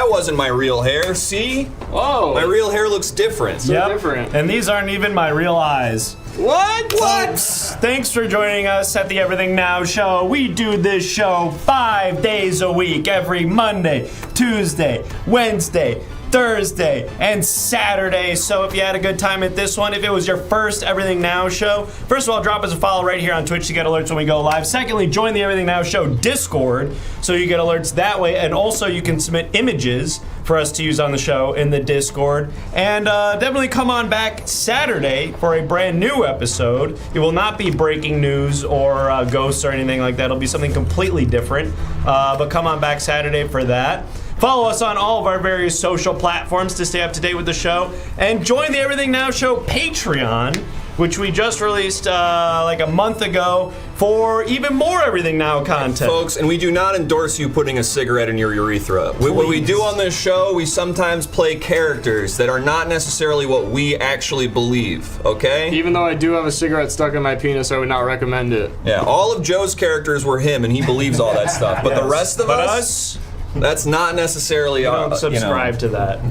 Speaker 4: Wasn't my real hair, see?
Speaker 7: Whoa.
Speaker 4: My real hair looks different.
Speaker 7: So different.
Speaker 8: And these aren't even my real eyes.
Speaker 7: What?
Speaker 8: Folks, thanks for joining us at the Everything Now Show. We do this show 5 days a week, every Monday, Tuesday, Wednesday, Thursday, and Saturday. So if you had a good time at this one, if it was your first Everything Now show, first of all, drop us a follow right here on Twitch to get alerts when we go live. Secondly, join the Everything Now Show Discord so you get alerts that way. And also you can submit images for us to use on the show in the Discord. And definitely come on back Saturday for a brand new episode. It will not be breaking news or ghosts or anything like that. It'll be something completely different. But come on back Saturday for that. Follow us on all of our various social platforms to stay up to date with the show. And join the Everything Now Show Patreon, which we just released like a month ago for even more Everything Now content.
Speaker 4: Folks, and we do not endorse you putting a cigarette in your urethra. What we do on this show, we sometimes play characters that are not necessarily what we actually believe, okay?
Speaker 7: Even though I do have a cigarette stuck in my penis, I would not recommend it.
Speaker 4: Yeah, all of Joe's characters were him, and he believes all that stuff. But the rest of us, that's not necessarily
Speaker 8: I don't subscribe to that.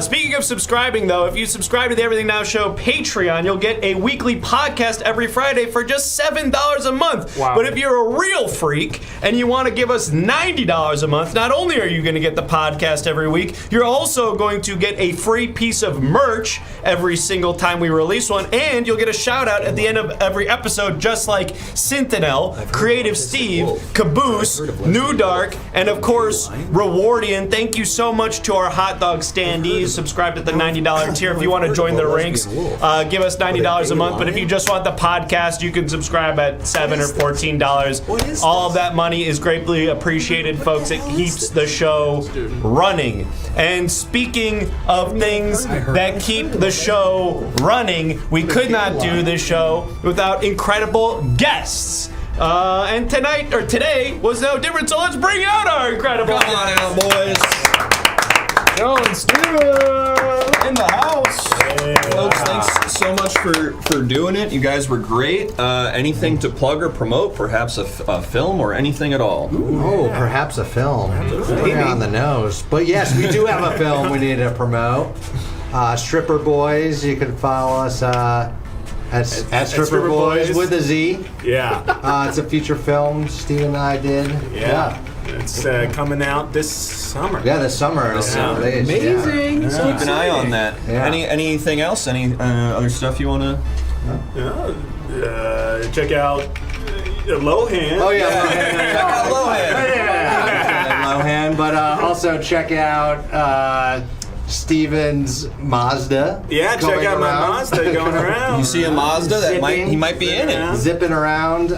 Speaker 8: Speaking of subscribing, though, if you subscribe to the Everything Now Show Patreon, you'll get a weekly podcast every Friday for just $7 a month.
Speaker 7: Wow.
Speaker 8: But if you're a real freak and you want to give us $90 a month, not only are you going to get the podcast every week, you're also going to get a free piece of merch every single time we release one, and you'll get a shout out at the end of every episode, just like Sentinel, Creative Steve, Caboose, New Dark, and of course, Rewardian. Thank you so much to our hot dog standees. Subscribe at the $90 tier if you want to join the rinks. Give us $90 a month, but if you just want the podcast, you can subscribe at $7 or $14. All of that money is greatly appreciated, folks. It keeps the show running. And speaking of things that keep the show running, we could not do this show without incredible guests. And today was no different, so let's bring out our incredible
Speaker 4: Come on out, boys.
Speaker 7: Joe and Steven
Speaker 4: In the house. Folks, thanks so much for doing it. You guys were great. Anything to plug or promote? Perhaps a film or anything at all?
Speaker 5: Oh, perhaps a film. Maybe on the nose. But yes, we do have a film we need to promote. Stripper Boys. You can follow us at Stripper Boys with a Z.
Speaker 6: Yeah.
Speaker 5: It's a feature film Steve and I did.
Speaker 6: Yeah. It's coming out this summer.
Speaker 5: Yeah, this summer.
Speaker 4: Amazing.
Speaker 5: Yeah.
Speaker 4: Keep an eye on that.
Speaker 5: Yeah.
Speaker 4: Anything else? Any other stuff you want to?
Speaker 6: Check out Lohan.
Speaker 5: Oh yeah,
Speaker 4: Lohan.
Speaker 5: But also check out Steven's Mazda.
Speaker 6: Yeah, check out my Mazda going around.
Speaker 4: You see a Mazda that he might be in it.
Speaker 5: Zipping around.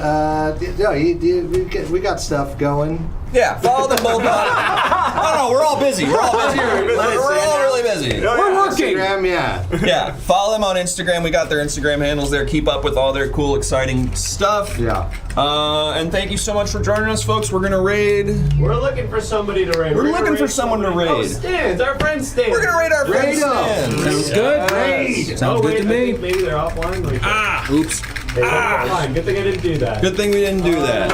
Speaker 5: We got stuff going.
Speaker 4: Yeah, follow them both on. No, we're all busy. We're all busy. We're all really busy.
Speaker 1: We're working.
Speaker 5: Instagram, yeah.
Speaker 4: Yeah, follow them on Instagram. We got their Instagram handles there. Keep up with all their cool, exciting stuff.
Speaker 5: Yeah.
Speaker 4: And thank you so much for joining us, folks. We're gonna raid.
Speaker 12: We're looking for somebody to raid.
Speaker 4: We're looking for someone to raid.
Speaker 12: Oh, Stans, our friend Stans.
Speaker 4: We're gonna raid our friend Stan.
Speaker 1: Sounds good. Sounds good to me.
Speaker 12: Maybe they're offline.
Speaker 1: Oops.
Speaker 12: Offline. Good thing I didn't do that.
Speaker 4: Good thing we didn't do that.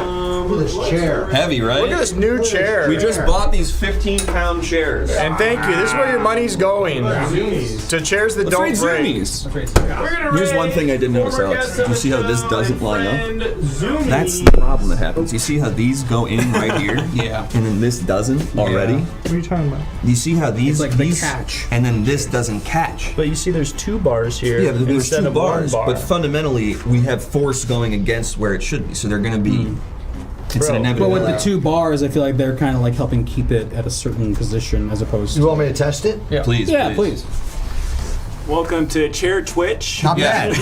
Speaker 5: This chair.
Speaker 4: Heavy, right?
Speaker 7: Look at this new chair.
Speaker 4: We just bought these 15-pound chairs.
Speaker 7: And thank you. This is where your money's going. To chairs that don't break.
Speaker 4: Here's one thing I did notice, Alex. Do you see how this doesn't line up? That's the problem that happens. You see how these go in right here?
Speaker 1: Yeah.
Speaker 4: And then this doesn't already?
Speaker 6: What are you talking about?
Speaker 4: You see how these
Speaker 1: It's like the catch.
Speaker 4: and then this doesn't catch?
Speaker 6: But you see, there's 2 bars here.
Speaker 4: Yeah, but there's
Speaker 6: instead
Speaker 4: 2
Speaker 6: of 1
Speaker 4: bars.
Speaker 6: bar.
Speaker 4: But fundamentally, we have force going against where it should be. So they're going to be. It's an
Speaker 1: But
Speaker 4: inevitable.
Speaker 1: with the 2 bars, I feel like they're kind of like helping keep it at a certain position as opposed to.
Speaker 5: You want me to test it?
Speaker 1: Yeah.
Speaker 4: Please,
Speaker 1: Yeah, please.
Speaker 6: Welcome to Chair Twitch.
Speaker 5: Not bad.